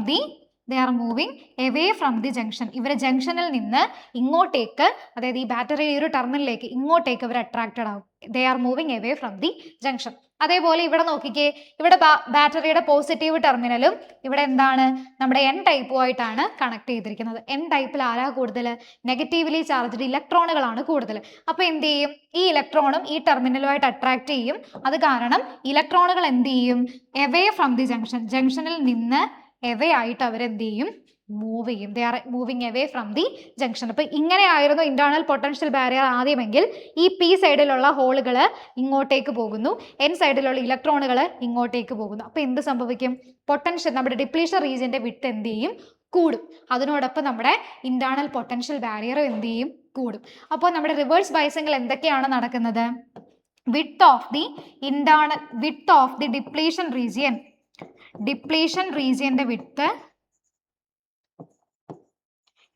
the junction. ഇവർ ജംഗ്ഷനിൽ നിന്ന് ഇങ്ങോട്ടേക്ക്, അതായത് ഈ ബാറ്ററി ഒരു ടെർമിനലിലേക്ക് ഇങ്ങോട്ടേക്ക് ഇവർ അട്രാക്റ്റഡ് ആവും. they are moving away from the junction. അതേപോലെ ഇവിടെ നോക്കിക്കേ, ഇവിടെ ബാറ്ററിയുടെ പോസിറ്റീവ് ടെർമിനലും ഇവിടെ എന്താണ് നമ്മുടെ എൻ ടൈപ്പുമായിട്ടാണ് കണക്ട് ചെയ്തിരിക്കുന്നത്. എൻ ടൈപ്പിൽ ആരാ കൂടുതൽ? നെഗറ്റീവ്ലി ചാർജ്ഡ് ഇലക്ട്രോണുകളാണ് കൂടുതൽ. അപ്പോൾ എന്ത് ചെയ്യും? ഈ ഇലക്ട്രോണും ഈ ടെർമിനലുമായിട്ട് അട്രാക്ട് ചെയ്യും. അത് കാരണം ഇലക്ട്രോണുകൾ എന്ത് ചെയ്യും? എവേ ഫ്രം ദി ജംഗ്ഷൻ, ജംഗ്ഷനിൽ നിന്ന് എവേ ആയിട്ട് അവരെന്ത് ചെയ്യും? മൂവ് ചെയ്യും. They are moving away from the junction. അപ്പോൾ ഇങ്ങനെയായിരുന്നു ഇന്റേണൽ പൊട്ടൻഷ്യൽ ബാരിയർ ആദ്യമെങ്കിൽ ഈ പി സൈഡിലുള്ള ഹോളുകൾ ഇങ്ങോട്ടേക്ക് പോകുന്നു, എൻ സൈഡിലുള്ള ഇലക്ട്രോണുകൾ ഇങ്ങോട്ടേക്ക് പോകുന്നു. അപ്പോൾ എന്ത് സംഭവിക്കും? പൊട്ടൻഷ്യൽ, നമ്മുടെ ഡിപ്ലീഷൻ റീജിയന്റെ വിഡ്ത് എന്ത് ചെയ്യും? കൂടും. അതിനോടൊപ്പം നമ്മുടെ ഇന്റേണൽ പൊട്ടൻഷ്യൽ ബാരിയർ എന്ത് ചെയ്യും? കൂടും. അപ്പോൾ നമ്മുടെ റിവേഴ്സ് ബയസിംഗിൽ എന്തൊക്കെയാണ് നടക്കുന്നത്? Width of the internal, width of the depletion region, depletion റീജിയന്റെ വിഡ്ത്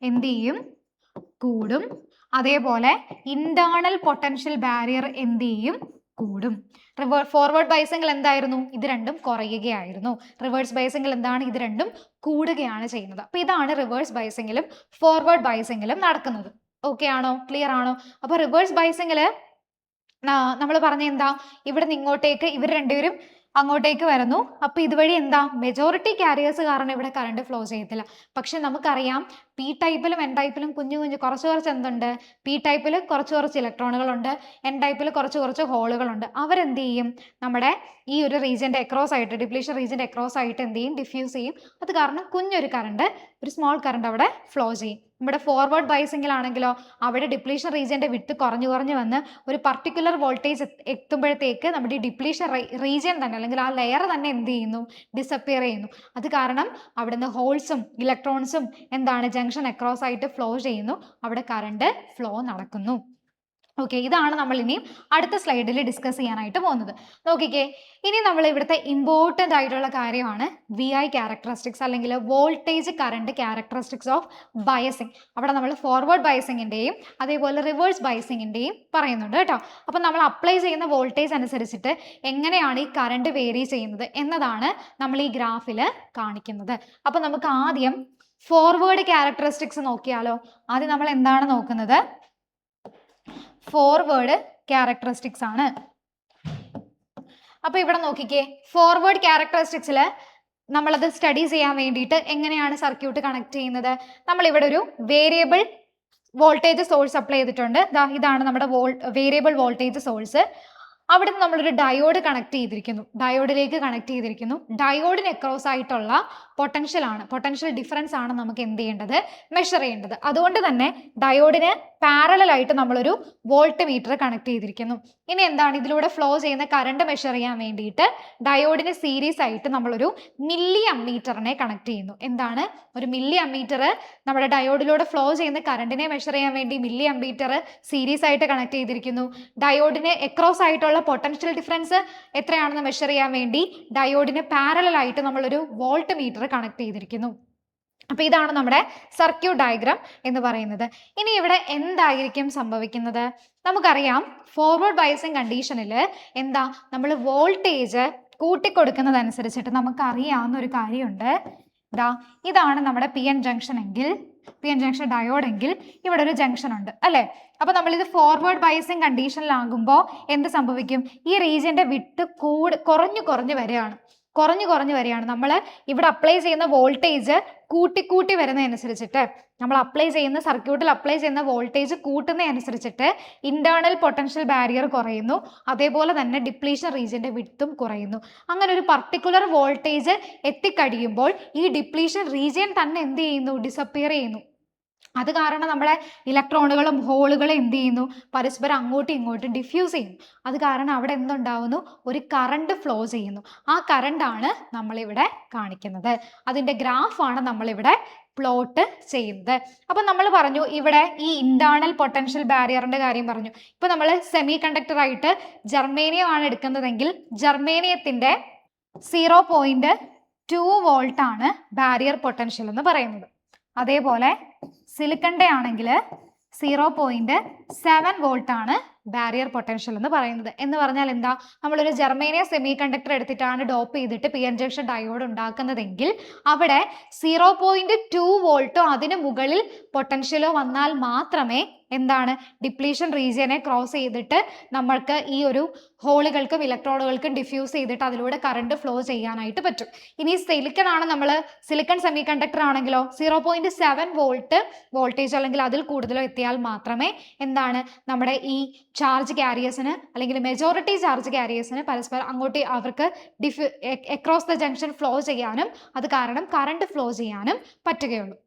എന്ത് ചെയ്യും? കൂടും. അതേപോലെ ഇന്റേണൽ പൊട്ടൻഷ്യൽ ബാരിയർ എന്ത് ചെയ്യും? കൂടും. ഫോർവേഡ് ബയസിംഗിൽ എന്തായിരുന്നു? ഇത് രണ്ടും കുറയുകയായിരുന്നു. റിവേഴ്സ് ബയസിംഗിൽ എന്താണ്? ഇത് രണ്ടും കൂടുകയാണ് ചെയ്യുന്നത്. അപ്പോൾ ഇതാണ് റിവേഴ്സ് ബയസിംഗിലും ഫോർവേഡ് ബയസിംഗിലും നടക്കുന്നത്. ഓക്കെ ആണോ? ക്ലിയർ ആണോ? അപ്പോൾ റിവേഴ്സ് ബയസിംഗിൽ നമ്മൾ പറഞ്ഞ എന്താ? ഇവിടെ നിന്ന് ഇങ്ങോട്ടേക്ക് ഇവർ രണ്ടുപേരും അങ്ങോട്ടേക്ക് വരുന്നു. അപ്പോൾ ഇതുവഴി എന്താ? മെജോറിറ്റി കാരിയേഴ്സ് കാരണം ഇവിടെ കറണ്ട് ഫ്ലോ ചെയ്യത്തില്ല. പക്ഷെ നമുക്കറിയാം പി ടൈപ്പിലും എൻ ടൈപ്പിലും കുഞ്ഞു കുറച്ച് എന്തുണ്ട്? പി ടൈപ്പിൽ കുറച്ച് ഇലക്ട്രോണുകളുണ്ട്, എൻ ടൈപ്പിൽ കുറച്ച് ഹോളുകളുണ്ട്. അവരെന്ത് ചെയ്യും? നമ്മുടെ ഈ ഒരു റീജിയൻ്റെ അക്രോസ് ആയിട്ട്, ഡിപ്ലീഷൻ റീജിയൻ്റെ അക്രോസ് ആയിട്ട് എന്ത് ചെയ്യും? ഡിഫ്യൂസ് ചെയ്യും. അത് കാരണം കുഞ്ഞൊരു കറണ്ട്, ഒരു സ്മോൾ കറണ്ട് അവിടെ ഫ്ലോ ചെയ്യും. നമ്മുടെ ഫോർവേഡ് ബയസിംഗിലാണെങ്കിലോ അവിടെ ഡിപ്ലീഷൻ റീജിയൻ്റെ വിട്ട് കുറഞ്ഞു വന്ന് ഒരു പർട്ടിക്കുലർ വോൾട്ടേജ് എത്തുമ്പോഴത്തേക്ക് നമ്മുടെ ഈ ഡിപ്ലീഷൻ റീജിയൻ തന്നെ, അല്ലെങ്കിൽ ആ ലെയർ തന്നെ എന്ത് ചെയ്യുന്നു? ഡിസപ്പിയർ ചെയ്യുന്നു. അത് കാരണം അവിടുന്ന് ഹോൾസും ഇലക്ട്രോൺസും എന്താണ്? ജംഗ്ഷൻ അക്രോസ് ആയിട്ട് ഫ്ലോ ചെയ്യുന്നു. അവിടെ കറണ്ട് ഫ്ലോ നടക്കുന്നു. ഓക്കെ, ഇതാണ് നമ്മൾ ഇനിയും അടുത്ത സ്ലൈഡിൽ ഡിസ്കസ് ചെയ്യാനായിട്ട് പോകുന്നത്. നോക്കിക്കേ, ഇനി നമ്മൾ ഇവിടുത്തെ ഇമ്പോർട്ടൻ്റ് ആയിട്ടുള്ള കാര്യമാണ് VI ക്യാരക്ടറിസ്റ്റിക്സ്, അല്ലെങ്കിൽ voltage current characteristics of biasing. അവിടെ നമ്മൾ ഫോർവേഡ് ബയസിങ്ങിൻ്റെയും അതേപോലെ റിവേഴ്സ് ബയസിങ്ങിൻ്റെയും പറയുന്നുണ്ട് കേട്ടോ. അപ്പം നമ്മൾ അപ്ലൈ ചെയ്യുന്ന വോൾട്ടേജ് അനുസരിച്ചിട്ട് എങ്ങനെയാണ് ഈ കറണ്ട് വേരി ചെയ്യുന്നത് എന്നതാണ് നമ്മൾ ഈ ഗ്രാഫിൽ കാണിക്കുന്നത്. അപ്പം നമുക്ക് ആദ്യം ഫോർവേഡ് ക്യാരക്ടറിസ്റ്റിക്സ് നോക്കിയാലോ. ആദ്യം നമ്മൾ എന്താണ് നോക്കുന്നത്? ഫോർവേഡ് ക്യാരക്ടറിസ്റ്റിക്സ് ആണ്. അപ്പൊ ഇവിടെ നോക്കിക്കേ, ഫോർവേഡ് ക്യാരക്ടറിസ്റ്റിക്സിൽ നമ്മളത് സ്റ്റഡി ചെയ്യാൻ വേണ്ടിയിട്ട് എങ്ങനെയാണ് സർക്യൂട്ട് കണക്ട് ചെയ്യുന്നത്? നമ്മൾ ഇവിടെ ഒരു വേരിയബിൾ വോൾട്ടേജ് സോഴ്സ് അപ്ലൈ ചെയ്തിട്ടുണ്ട്. ഇതാണ് നമ്മുടെ വേരിയബിൾ വോൾട്ടേജ് സോഴ്സ്. അവിടെ നമ്മളൊരു ഡയോഡ് കണക്ട് ചെയ്തിരിക്കുന്നു, ഡയോഡിലേക്ക് കണക്ട് ചെയ്തിരിക്കുന്നു. ഡയോഡിന് അക്രോസ് ആയിട്ടുള്ള പൊട്ടൻഷ്യൽ ഡിഫറൻസ് ആണ് നമുക്ക് എന്ത് ചെയ്യേണ്ടത്? മെഷർ ചെയ്യേണ്ടത്. അതുകൊണ്ട് തന്നെ ഡയോഡിന് പാരലൽ ആയിട്ട് നമ്മളൊരു വോൾട്ട് മീറ്റർ കണക്ട് ചെയ്തിരിക്കുന്നു. ഇനി എന്താണ്? ഇതിലൂടെ ഫ്ലോ ചെയ്യുന്ന കറണ്ട് മെഷർ ചെയ്യാൻ വേണ്ടിയിട്ട് ഡയോഡിന് സീരീസ് ആയിട്ട് നമ്മളൊരു മില്ലി അമ്മീറ്ററിനെ കണക്ട് ചെയ്യുന്നു. എന്താണ്? ഒരു മില്ലി അമ്മീറ്റർ നമ്മുടെ ഡയോഡിലൂടെ ഫ്ലോ ചെയ്യുന്ന കറണ്ടിനെ മെഷർ ചെയ്യാൻ വേണ്ടി മില്ലി അമ്മീറ്റർ സീരീസ് ആയിട്ട് കണക്ട് ചെയ്തിരിക്കുന്നു. ഡയോഡിന് അക്രോസ് ആയിട്ടുള്ള പൊട്ടൻഷ്യൽ ഡിഫറൻസ് എത്രയാണെന്ന് മെഷർ ചെയ്യാൻ വേണ്ടി ഡയോഡിന് പാരലൽ ആയിട്ട് നമ്മളൊരു വോൾട്ട് മീറ്റർ കണക്ട് ചെയ്തിരിക്കുന്നു. അപ്പോൾ ഇതാണ് നമ്മുടെ സർക്യൂട്ട് ഡയഗ്രാം എന്ന് പറയുന്നത്. ഇനി ഇവിടെ എന്തായിരിക്കും സംഭവിക്കുന്നത്? നമുക്കറിയാം ഫോർവേഡ് ബയസിങ് കണ്ടീഷനിൽ എന്താ? നമ്മൾ വോൾട്ടേജ് കൂട്ടിക്കൊടുക്കുന്നതനുസരിച്ചിട്ട് നമുക്കറിയാവുന്ന ഒരു കാര്യമുണ്ട്. ഇതാണ് നമ്മുടെ PN ജംഗ്ഷൻ എങ്കിൽ, PN ജംഗ്ഷൻ ഡയോഡ് എങ്കിൽ ഇവിടെ ഒരു ജംഗ്ഷൻ ഉണ്ട് അല്ലേ? അപ്പോൾ നമ്മളിത് ഫോർവേഡ് ബയസിങ് കണ്ടീഷനിലാകുമ്പോൾ എന്ത് സംഭവിക്കും? ഈ റീജിയൻ്റെ വിട്ട് കുറഞ്ഞു വരികയാണ്. നമ്മൾ ഇവിടെ അപ്ലൈ ചെയ്യുന്ന വോൾട്ടേജ് കൂട്ടി വരുന്നതനുസരിച്ചിട്ട്, നമ്മൾ സർക്യൂട്ടിൽ അപ്ലൈ ചെയ്യുന്ന വോൾട്ടേജ് കൂട്ടുന്നതനുസരിച്ചിട്ട് ഇന്റേണൽ പൊട്ടൻഷ്യൽ ബാരിയർ കുറയുന്നു. അതേപോലെ തന്നെ ഡിപ്ലീഷൻ റീജിയന്റെ വിഡ്ത്തും കുറയുന്നു. അങ്ങനെ ഒരു പർട്ടിക്കുലർ വോൾട്ടേജ് എത്തിക്കഴിയുമ്പോൾ ഈ ഡിപ്ലീഷൻ റീജിയൻ തന്നെ എന്ത് ചെയ്യുന്നു? ഡിസപ്പിയർ ചെയ്യുന്നു. അത് കാരണം നമ്മുടെ ഇലക്ട്രോണുകളും ഹോളുകളും എന്ത് ചെയ്യുന്നു? പരസ്പരം അങ്ങോട്ടും ഇങ്ങോട്ടും ഡിഫ്യൂസ് ചെയ്യുന്നു. അത് കാരണം അവിടെ എന്തുണ്ടാവുന്നു? ഒരു കറണ്ട് ഫ്ലോ ചെയ്യുന്നു. ആ കറണ്ടാണ് നമ്മളിവിടെ കാണിക്കുന്നത്. അതിൻ്റെ ഗ്രാഫാണ് നമ്മളിവിടെ പ്ലോട്ട് ചെയ്യുന്നത്. അപ്പം നമ്മൾ പറഞ്ഞു ഇവിടെ ഈ ഇന്റേണൽ പൊട്ടൻഷ്യൽ ബാരിയറിന്റെ കാര്യം പറഞ്ഞു. ഇപ്പൊ നമ്മൾ സെമി കണ്ടക്ടർ ആയിട്ട് ജർമേനിയം ആണ് എടുക്കുന്നതെങ്കിൽ ജർമേനിയത്തിന്റെ 0.2 വോൾട്ട് ആണ് ബാരിയർ പൊട്ടൻഷ്യൽ എന്ന് പറയുന്നത്. അതേപോലെ സിലിക്കണിന്റെ ആണെങ്കിൽ 0.7 വോൾട്ട് ആണ് ബാരിയർ പൊട്ടൻഷ്യൽ എന്ന് പറയുന്നത്. എന്ന് പറഞ്ഞാൽ എന്താ? നമ്മളൊരു ജർമേനിയം സെമി കണ്ടക്ടർ എടുത്തിട്ടാണ് ഡോപ്പ് ചെയ്തിട്ട് PN ജംഗ്ഷൻ ഡയോഡ് ഉണ്ടാക്കുന്നതെങ്കിൽ അവിടെ 0.2 വോൾട്ടോ അതിന് മുകളിൽ പൊട്ടൻഷ്യലോ വന്നാൽ മാത്രമേ എന്താണ് ഡിപ്ലീഷൻ റീജിയനെ ക്രോസ് ചെയ്തിട്ട് നമ്മൾക്ക് ഈ ഒരു ഹോളുകൾക്കും ഇലക്ട്രോണുകൾക്കും ഡിഫ്യൂസ് ചെയ്തിട്ട് അതിലൂടെ കറണ്ട് ഫ്ലോ ചെയ്യാനായിട്ട് പറ്റും. ഇനി സിലിക്കൺ ആണ്, നമ്മൾ സിലിക്കൺ സെമി കണ്ടക്ടർ ആണെങ്കിലോ 0.7 വോൾട്ട് വോൾട്ടേജ് അല്ലെങ്കിൽ അതിൽ കൂടുതലോ എത്തിയാൽ മാത്രമേ എന്താണ് നമ്മുടെ ഈ ചാർജ് കാരിയേഴ്സിന് അല്ലെങ്കിൽ മെജോറിറ്റി ചാർജ് കാരിയേഴ്സിന് പരസ്പരം അങ്ങോട്ട് അവർക്ക് അക്രോസ് ദ ജംഗ്ഷൻ ഫ്ലോ ചെയ്യാനും അത് കാരണം കറണ്ട് ഫ്ലോ ചെയ്യാനും പറ്റുകയുള്ളൂ.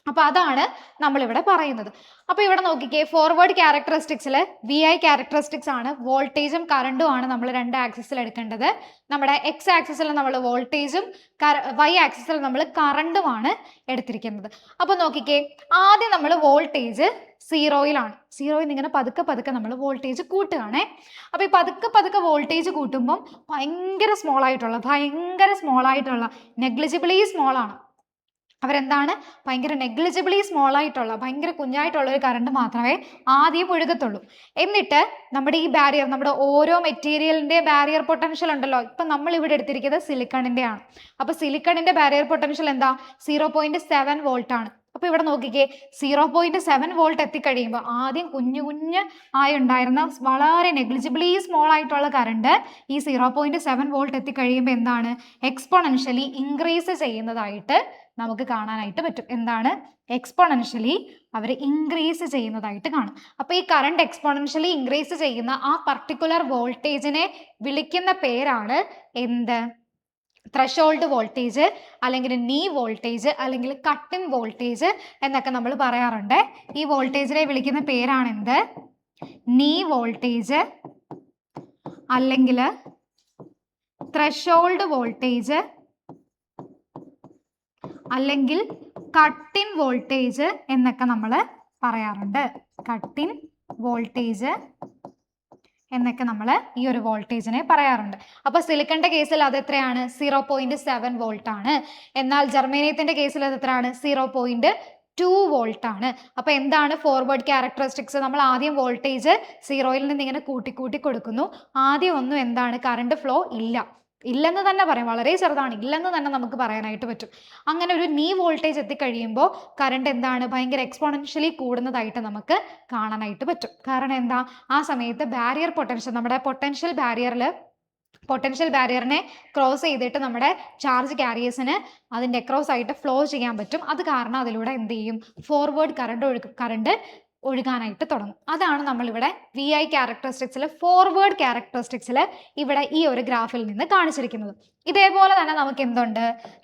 അപ്പോൾ അതാണ് നമ്മളിവിടെ പറയുന്നത്. അപ്പോൾ ഇവിടെ നോക്കിക്കേ, ഫോർവേഡ് ക്യാരക്ടറിസ്റ്റിക്സിൽ വി ഐ ക്യാരക്ടറിസ്റ്റിക്സ് ആണ്, വോൾട്ടേജും കറണ്ടും ആണ് നമ്മൾ രണ്ട് ആക്സിസിൽ എടുക്കേണ്ടത്. നമ്മുടെ എക്സ് ആക്സിസിൽ നമ്മൾ വോൾട്ടേജും വൈ ആക്സിസിൽ നമ്മൾ കറണ്ടുമാണ് എടുത്തിരിക്കുന്നത്. അപ്പോൾ നോക്കിക്കേ, ആദ്യം നമ്മൾ വോൾട്ടേജ് സീറോയിലാണ്. സീറോയിൽ നിന്ന് ഇങ്ങനെ പതുക്കെ പതുക്കെ നമ്മൾ വോൾട്ടേജ് കൂട്ടുകയാണേ. അപ്പോൾ ഈ പതുക്കെ പതുക്കെ വോൾട്ടേജ് കൂട്ടുമ്പം ഭയങ്കര സ്മോൾ ആയിട്ടുള്ള നെഗ്ലിജിബിളി സ്മോൾ ആണ്. അവരെന്താണ് ഭയങ്കര നെഗ്ലിജിബിളി സ്മോൾ ആയിട്ടുള്ള ഭയങ്കര കുഞ്ഞായിട്ടുള്ള ഒരു കറണ്ട് മാത്രമേ ആദ്യം ഒഴുകത്തുള്ളൂ. എന്നിട്ട് നമ്മുടെ ഈ ബാരിയർ, നമ്മുടെ ഓരോ മെറ്റീരിയലിൻ്റെ ബാരിയർ പൊട്ടൻഷ്യൽ ഉണ്ടല്ലോ, ഇപ്പം നമ്മൾ ഇവിടെ എടുത്തിരിക്കുന്നത് സിലിക്കണിൻ്റെ ആണ്. അപ്പോൾ സിലിക്കണിൻ്റെ ബാരിയർ പൊട്ടൻഷ്യൽ എന്താ 0.7 വോൾട്ട് ആണ്. അപ്പോൾ ഇവിടെ നോക്കിക്കേ, 0.7 വോൾട്ട് എത്തിക്കഴിയുമ്പോൾ ആദ്യം കുഞ്ഞു ആയി ഉണ്ടായിരുന്ന വളരെ നെഗ്ലിജിബിളി സ്മോൾ ആയിട്ടുള്ള കറണ്ട് ഈ 0.7 വോൾട്ട് എത്തിക്കഴിയുമ്പോൾ എന്താണ് എക്സ്പോണൻഷ്യലി ഇൻക്രീസ് ചെയ്യുന്നതായിട്ട് നമുക്ക് കാണാനായിട്ട് പറ്റും. എന്താണ് എക്സ്പോണൻഷ്യലി അവർ ഇൻക്രീസ് ചെയ്യുന്നതായിട്ട് കാണും. അപ്പോൾ ഈ കറണ്ട് എക്സ്പോണൻഷ്യലി ഇൻക്രീസ് ചെയ്യുന്ന ആ പർട്ടിക്കുലർ വോൾട്ടേജിനെ വിളിക്കുന്ന പേരാണ് എന്ത്? ത്രഷോൾഡ് വോൾട്ടേജ് അല്ലെങ്കിൽ നീ വോൾട്ടേജ് അല്ലെങ്കിൽ കട്ട് ഇൻ വോൾട്ടേജ് എന്നൊക്കെ നമ്മൾ പറയാറുണ്ട്. ഈ വോൾട്ടേജിനെ വിളിക്കുന്ന പേരാണ് എന്ത്? നീ വോൾട്ടേജ് അല്ലെങ്കിൽ ത്രഷോൾഡ് വോൾട്ടേജ് അല്ലെങ്കിൽ കട്ട് ഇൻ വോൾട്ടേജ് എന്നൊക്കെ നമ്മൾ പറയാറുണ്ട്. കട്ട് ഇൻ വോൾട്ടേജ് എന്നൊക്കെ നമ്മൾ ഈ ഒരു വോൾട്ടേജിനെ പറയാറുണ്ട്. അപ്പോൾ സിലിക്കണിന്റെ കേസിൽ അത് എത്രയാണ്? 0.7 വോൾട്ട് ആണ്. എന്നാൽ ജർമേനിയത്തിന്റെ കേസിൽ അത് എത്രയാണ്? 0.2 വോൾട്ട് ആണ്. അപ്പോൾ എന്താണ് ഫോർവേഡ് ക്യാരക്ടറിസ്റ്റിക്സ്? നമ്മൾ ആദ്യം വോൾട്ടേജ് സീറോയിൽ നിന്ന് ഇങ്ങനെ കൂട്ടി കൊടുക്കുന്നു. ആദ്യം ഒന്നും എന്താണ് കറണ്ട് ഫ്ലോ ഇല്ലെന്ന് തന്നെ പറയാം, വളരെ ചെറുതാണ്, ഇല്ലെന്ന് തന്നെ നമുക്ക് പറയാനായിട്ട് പറ്റും. അങ്ങനെ ഒരു നീ വോൾട്ടേജ് എത്തിക്കഴിയുമ്പോൾ കറണ്ട് എന്താണ് ഭയങ്കര എക്സ്പോണൻഷ്യലി കൂടുന്നതായിട്ട് നമുക്ക് കാണാനായിട്ട് പറ്റും. കാരണം എന്താ, ആ സമയത്ത് ബാരിയർ പൊട്ടൻഷ്യൽ, നമ്മുടെ പൊട്ടൻഷ്യൽ ബാരിയറിനെ ക്രോസ് ചെയ്തിട്ട് നമ്മുടെ ചാർജ് കാരിയേഴ്സിന് അതിൻ്റെ അക്രോസ് ആയിട്ട് ഫ്ലോ ചെയ്യാൻ പറ്റും. അത് കാരണം അതിലൂടെ എന്ത് ചെയ്യും? ഫോർവേഡ് കറണ്ട് ഒഴുകാനായിട്ട് തുടങ്ങും. അതാണ് നമ്മളിവിടെ വി ഐ ക്യാരക്ടറിസ്റ്റിക്സിൽ ഫോർവേഡ് ക്യാരക്ടറിസ്റ്റിക്സിൽ ഇവിടെ ഈ ഒരു ഗ്രാഫിൽ നിന്ന് കാണിച്ചിരിക്കുന്നത്. ഇതേപോലെ തന്നെ നമുക്ക് എന്തുണ്ട്?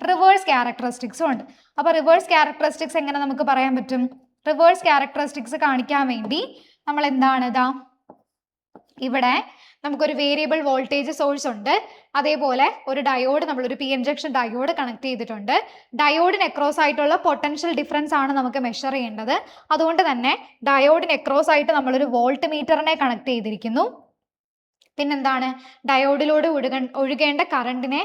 റിവേഴ്സ് ക്യാരക്ടറിസ്റ്റിക്സും ഉണ്ട്. അപ്പോൾ റിവേഴ്സ് ക്യാരക്ടറിസ്റ്റിക്സ് എങ്ങനെ നമുക്ക് പറയാൻ പറ്റും? റിവേഴ്സ് ക്യാരക്ടറിസ്റ്റിക്സ് കാണിക്കാൻ വേണ്ടി നമ്മൾ എന്താണ് ഇവിടെ നമുക്കൊരു വേരിയബിൾ വോൾട്ടേജ് സോഴ്സ് ഉണ്ട്. അതേപോലെ ഒരു ഡയോഡ്, നമ്മളൊരു P N junction diode connect ചെയ്തിട്ടുണ്ട്. ഡയോഡിന് അക്രോസ് ആയിട്ടുള്ള പൊട്ടൻഷ്യൽ ഡിഫറൻസ് ആണ് നമുക്ക് മെഷർ ചെയ്യേണ്ടത്. അതുകൊണ്ട് തന്നെ ഡയോഡിന് അക്രോസ് ആയിട്ട് നമ്മളൊരു വോൾട്ട് മീറ്ററിനെ കണക്ട് ചെയ്തിരിക്കുന്നു. പിന്നെന്താണ്, ഡയോഡിലൂടെ ഒഴുകേണ്ട കറണ്ടിനെ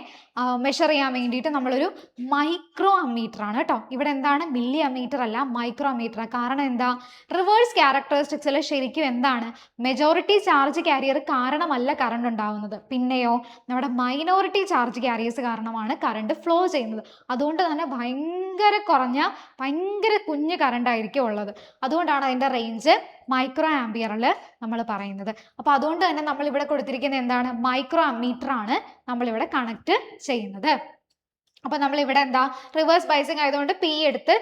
മെഷർ ചെയ്യാൻ വേണ്ടിയിട്ട് നമ്മളൊരു മൈക്രോ അമ്മീറ്റർ ആണ് കേട്ടോ. ഇവിടെ എന്താണ്? മില്ലി അമ്മീറ്റർ അല്ല, മൈക്രോ അമ്മീറ്റർ. കാരണം എന്താ? റിവേഴ്സ് ക്യാരക്ടറിസ്റ്റിക്സിൽ ശരിക്കും എന്താണ് മെജോറിറ്റി ചാർജ് കാരിയർ കാരണമല്ല കറണ്ട് ഉണ്ടാവുന്നത്, പിന്നെയോ നമ്മുടെ മൈനോറിറ്റി ചാർജ് കാരിയേഴ്സ് കാരണമാണ് കറണ്ട് ഫ്ലോ ചെയ്യുന്നത്. അതുകൊണ്ട് തന്നെ ഭയങ്കര കുഞ്ഞ് കറണ്ട് ആയിരിക്കും ഉള്ളത്. അതുകൊണ്ടാണ് അതിൻ്റെ റേഞ്ച് മൈക്രോ ആംപിയറിൽ നമ്മൾ പറയുന്നത്. അപ്പോൾ അതുകൊണ്ട് തന്നെ നമ്മളിവിടെ കൊടുത്തിരിക്കുന്നത് എന്താണ്? മൈക്രോ അമ്മീറ്റർ ആണ് നമ്മളിവിടെ കണക്ട് ചെയ്യുന്നത്. അപ്പോൾ നമ്മളിവിടെ എന്താ റിവേഴ്സ് ബൈസിങ് ആയതുകൊണ്ട് പി എടുത്ത്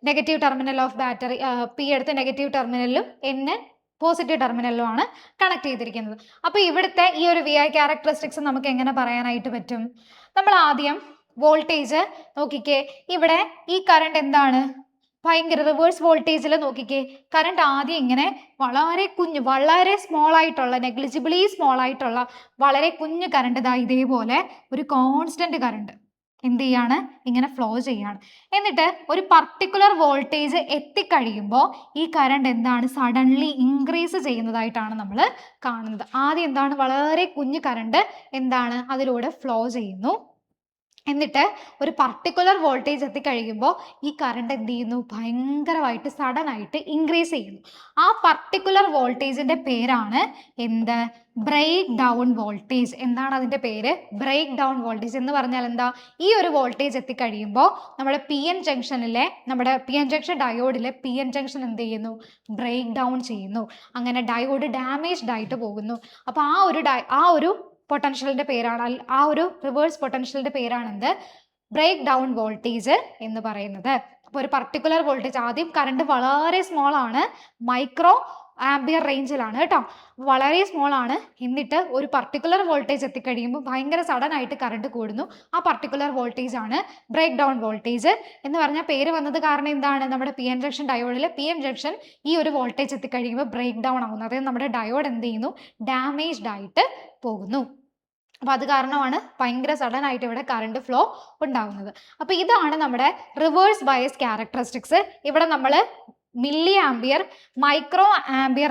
negative terminal of battery, P എടുത്ത് നെഗറ്റീവ് ടെർമിനലിലും എൻ പോസിറ്റീവ് ടെർമിനലിലും ആണ് കണക്ട് ചെയ്തിരിക്കുന്നത്. അപ്പോൾ ഇവിടുത്തെ ഈ ഒരു വി ഐ ക്യാരക്ടറിസ്റ്റിക്സ് നമുക്ക് എങ്ങനെ പറയാനായിട്ട് പറ്റും? നമ്മൾ ആദ്യം വോൾട്ടേജ് നോക്കിക്കേ, ഇവിടെ ഈ കറണ്ട് എന്താണ് ഭയങ്കര റിവേഴ്സ് വോൾട്ടേജിൽ നോക്കിക്കേ, കറണ്ട് ആദ്യം ഇങ്ങനെ വളരെ സ്മോൾ ആയിട്ടുള്ള നെഗ്ലിജിബിളി സ്മോൾ ആയിട്ടുള്ള വളരെ കുഞ്ഞു കറണ്ട് ഇതേപോലെ ഒരു കോൺസ്റ്റന്റ് കറണ്ട് എന്ത് ചെയ്യാണ്? ഇങ്ങനെ ഫ്ലോ ചെയ്യാണ്. എന്നിട്ട് ഒരു പർട്ടിക്കുലർ വോൾട്ടേജ് എത്തിക്കഴിയുമ്പോൾ ഈ കറണ്ട് എന്താണ് സഡൻലി ഇൻക്രീസ് ചെയ്യുന്നതായിട്ടാണ് നമ്മൾ കാണുന്നത്. ആദ്യം എന്താണ് വളരെ കുഞ്ഞു കറണ്ട് എന്താണ് അതിലൂടെ ഫ്ലോ ചെയ്യുന്നു. എന്നിട്ട് ഒരു പർട്ടിക്കുലർ വോൾട്ടേജ് എത്തിക്കഴിയുമ്പോൾ ഈ കറണ്ട് എന്ത് ചെയ്യുന്നു, ഭയങ്കരമായിട്ട് സഡൻ ആയിട്ട് ഇൻക്രീസ് ചെയ്യുന്നു. ആ പർട്ടിക്കുലർ വോൾട്ടേജിന്റെ പേരാണ് എന്ത്, ബ്രേക്ക് ഡൗൺ വോൾട്ടേജ്. എന്താണ് അതിന്റെ പേര്, ബ്രേക്ക് ഡൗൺ വോൾട്ടേജ്. എന്ന് പറഞ്ഞാൽ എന്താ, ഈ ഒരു വോൾട്ടേജ് എത്തിക്കഴിയുമ്പോൾ നമ്മുടെ പി എൻ ജംഗ്ഷൻ ഡയോഡിലെ പി എൻ ജംഗ്ഷൻ എന്ത് ചെയ്യുന്നു, ബ്രേക്ക് ഡൗൺ ചെയ്യുന്നു. അങ്ങനെ ഡയോഡ് ഡാമേജ്ഡ് ആയിട്ട് പോകുന്നു. അപ്പോൾ ആ ഒരു പൊട്ടൻഷ്യലിന്റെ പേരാണ്, ആ ഒരു റിവേഴ്സ് പൊട്ടൻഷ്യലിന്റെ പേരാണ് എന്ത്, ബ്രേക്ക് ഡൗൺ വോൾട്ടേജ് എന്ന് പറയുന്നത്. അപ്പോൾ ഒരു പർട്ടിക്കുലർ വോൾട്ടേജ്, ആദ്യം കറണ്ട് വളരെ സ്മോൾ ആണ്, മൈക്രോ ആംബിയർ റേഞ്ചിലാണ് കേട്ടോ, വളരെ സ്മോൾ ആണ്. എന്നിട്ട് ഒരു പർട്ടിക്കുലർ വോൾട്ടേജ് എത്തിക്കഴിയുമ്പോൾ ഭയങ്കര സഡൻ ആയിട്ട് കറണ്ട് കൂടുന്നു. ആ പർട്ടിക്കുലർ വോൾട്ടേജ് ആണ് ബ്രേക്ക് ഡൗൺ വോൾട്ടേജ് എന്ന് പറഞ്ഞാൽ പേര് വന്നത് കാരണം എന്താണ്, നമ്മുടെ പി എൻ ജംഗ്ഷൻ ഡയോഡിൽ പി എൻ ജംഗ്ഷൻ ഈ ഒരു വോൾട്ടേജ് എത്തിക്കഴിയുമ്പോൾ ബ്രേക്ക് ഡൗൺ ആവുന്നു. അതായത് നമ്മുടെ ഡയോഡ് എന്ത് ചെയ്യുന്നു, ഡാമേജ്ഡ് ആയിട്ട് പോകുന്നു. അപ്പോൾ അത് കാരണമാണ് ഭയങ്കര സഡൻ ആയിട്ട് ഇവിടെ കറണ്ട് ഫ്ലോ ഉണ്ടാവുന്നത്. അപ്പോൾ ഇതാണ് നമ്മുടെ റിവേഴ്സ് ബയസ് ക്യാരക്ടറിസ്റ്റിക്സ്. ഇവിടെ നമ്മൾ മില്ലി ആംബിയർ മൈക്രോ ആംബിയർ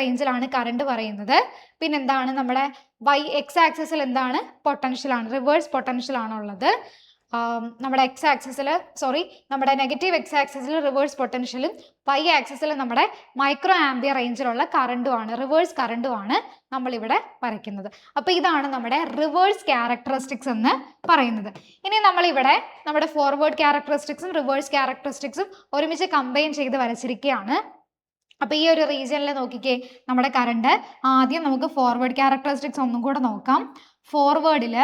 റേഞ്ചിലാണ് കറണ്ട് പറയുന്നത്. പിന്നെന്താണ് നമ്മുടെ എക്സ് ആക്സിസിൽ എന്താണ്, പൊട്ടൻഷ്യൽ ആണ്, റിവേഴ്സ് പൊട്ടൻഷ്യൽ ആണുള്ളത്. നമ്മുടെ നമ്മുടെ നെഗറ്റീവ് എക്സ് ആക്സിസിൽ റിവേഴ്സ് പൊട്ടൻഷ്യലും പൈ ആക്സിസിൽ നമ്മുടെ മൈക്രോ ആംബിയർ റേഞ്ചിലുള്ള കറണ്ടുമാണ്, റിവേഴ്സ് കറണ്ടുമാണ് നമ്മളിവിടെ വരയ്ക്കുന്നത്. അപ്പോൾ ഇതാണ് നമ്മുടെ റിവേഴ്സ് ക്യാരക്ടറിസ്റ്റിക്സ് എന്ന് പറയുന്നത്. ഇനി നമ്മളിവിടെ നമ്മുടെ ഫോർവേഡ് ക്യാരക്ടറിസ്റ്റിക്സും റിവേഴ്സ് ക്യാരക്ടറിസ്റ്റിക്സും ഒരുമിച്ച് കമ്പൈൻ ചെയ്ത് വരച്ചിരിക്കുകയാണ്. അപ്പോൾ ഈ ഒരു റീജിയനിൽ നോക്കിക്കേ, നമ്മുടെ കറണ്ട് ആദ്യം നമുക്ക് ഫോർവേഡ് ക്യാരക്ടറിസ്റ്റിക്സ് ഒന്നും കൂടെ നോക്കാം. ഫോർവേഡിൽ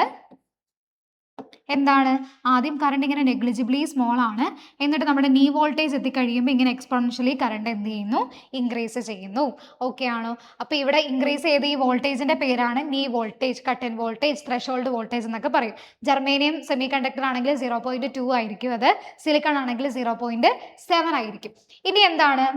എന്താണ്, ആദ്യം കറണ്ട് ഇങ്ങനെ നെഗ്ലിജിബിളി സ്മോൾ ആണ്, എന്നിട്ട് നമ്മുടെ നീ വോൾട്ടേജ് എത്തിക്കഴിയുമ്പോൾ ഇങ്ങനെ എക്സ്പോണൻഷ്യലി കറണ്ട് എന്ത് ചെയ്യുന്നു, ഇൻക്രീസ് ചെയ്യുന്നു. ഓക്കെ ആണോ? അപ്പോൾ ഇവിടെ ഇൻക്രീസ് ചെയ്ത ഈ വോൾട്ടേജിന്റെ പേരാണ് knee voltage, cut in voltage, threshold voltage എന്നൊക്കെ പറയും. ജർമേനിയം സെമി കണ്ടക്ടർ ആണെങ്കിൽ 0.2 ആയിരിക്കും, അത് സിലിക്കൺ ആണെങ്കിൽ 0.7 ആയിരിക്കും. ഇനി എന്താണ്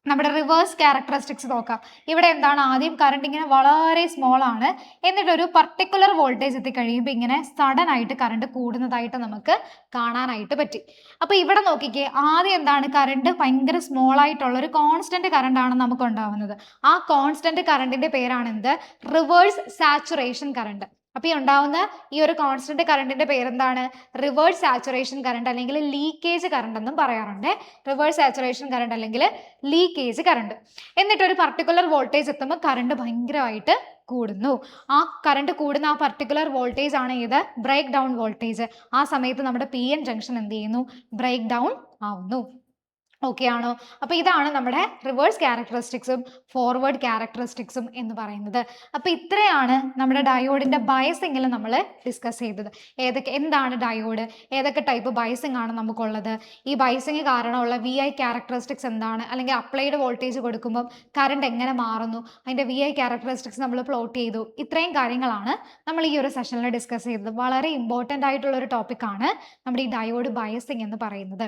നമ്മുടെ റിവേഴ്സ് ക്യാരക്ടറിസ്റ്റിക്സ് നോക്കാം. ഇവിടെ എന്താണ്, ആദ്യം കറണ്ട് ഇങ്ങനെ വളരെ സ്മോൾ ആണ്, എന്നിട്ട് ഒരു പർട്ടിക്കുലർ വോൾട്ടേജ് എത്തിക്കഴിയുമ്പോൾ ഇങ്ങനെ സഡൻ ആയിട്ട് കറണ്ട് കൂടുന്നതായിട്ട് നമുക്ക് കാണാനായിട്ട് പറ്റി. അപ്പോൾ ഇവിടെ നോക്കിക്കേ, ആദ്യം എന്താണ്, കറണ്ട് ഭയങ്കര സ്മോൾ ആയിട്ടുള്ള ഒരു കോൺസ്റ്റന്റ് കറണ്ട് ആണ് നമുക്ക് ഉണ്ടാവുന്നത്. ആ കോൺസ്റ്റന്റ് കറണ്ടിന്റെ പേരാണ് എന്ത്, റിവേഴ്സ് സാച്ചുറേഷൻ കറണ്ട്. അപ്പോൾ ഈ ഉണ്ടാവുന്ന ഈ ഒരു കോൺസ്റ്റന്റ് കറണ്ടിന്റെ പേരെന്താണ്, റിവേഴ്സ് സാച്ചുറേഷൻ കറണ്ട് അല്ലെങ്കിൽ ലീക്കേജ് കറണ്ട് എന്നും പറയാറുണ്ട്. റിവേഴ്സ് സാച്ചുറേഷൻ കറണ്ട് അല്ലെങ്കിൽ ലീക്കേജ് കറണ്ട്. എന്നിട്ട് ഒരു പർട്ടിക്കുലർ വോൾട്ടേജ് എത്തുമ്പോൾ കറണ്ട് ഭയങ്കരമായിട്ട് കൂടുന്നു. ആ കറണ്ട് കൂടുന്ന ആ പർട്ടിക്കുലർ വോൾട്ടേജ് ആണ് ഇത്, ബ്രേക്ക് ഡൗൺ വോൾട്ടേജ്. ആ സമയത്ത് നമ്മുടെ പി എൻ ജംഗ്ഷൻ എന്ത് ചെയ്യുന്നു, ബ്രേക്ക് ഡൗൺ ആവുന്നു. ഓക്കെ ആണോ? അപ്പോൾ ഇതാണ് നമ്മുടെ റിവേഴ്സ് ക്യാരക്ടറിസ്റ്റിക്സും ഫോർവേഡ് ക്യാരക്ടറിസ്റ്റിക്സും എന്ന് പറയുന്നത്. അപ്പോൾ ഇത്രയാണ് നമ്മുടെ ഡയോഡിന്റെ ബയസിങ്ങിൽ നമ്മൾ ഡിസ്കസ് ചെയ്തത്. എന്താണ് ഡയോഡ്, ഏതൊക്കെ ടൈപ്പ് ബയസിംഗ് ആണ് നമുക്കുള്ളത്, ഈ ബയസിങ് കാരണമുള്ള വി ഐ ക്യാരക്ടറിസ്റ്റിക്സ് എന്താണ്, അല്ലെങ്കിൽ അപ്ലൈഡ് വോൾട്ടേജ് കൊടുക്കുമ്പോൾ കറണ്ട് എങ്ങനെ മാറുന്നു, അതിന്റെ വി ഐ ക്യാരക്ടറിസ്റ്റിക്സ് നമ്മൾ പ്ലോട്ട് ചെയ്തു. ഇത്രയും കാര്യങ്ങളാണ് നമ്മൾ ഈ ഒരു സെഷനിൽ ഡിസ്കസ് ചെയ്തത്. വളരെ ഇമ്പോർട്ടൻ്റ് ആയിട്ടുള്ള ഒരു ടോപ്പിക്കാണ് നമ്മുടെ ഈ ഡയോഡ് ബയസിംഗ് എന്ന് പറയുന്നത്.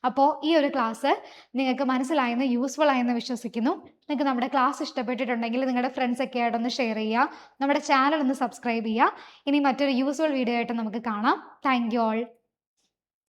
അപ്പോൾ ഈ ഒരു ക്ലാസ് നിങ്ങൾക്ക് മനസ്സിലായെന്ന്, യൂസ്ഫുൾ ആയെന്ന് വിശ്വസിക്കുന്നു. നിങ്ങൾക്ക് നമ്മുടെ ക്ലാസ് ഇഷ്ടപ്പെട്ടിട്ടുണ്ടെങ്കിൽ നിങ്ങളുടെ ഫ്രണ്ട്സ് ഒക്കെ ആയിട്ടൊന്ന് ഷെയർ ചെയ്യുക, നമ്മുടെ ചാനൽ ഒന്ന് സബ്സ്ക്രൈബ് ചെയ്യുക. ഇനി മറ്റൊരു യൂസ്ഫുൾ വീഡിയോ ആയിട്ട് നമുക്ക് കാണാം. Thank you all.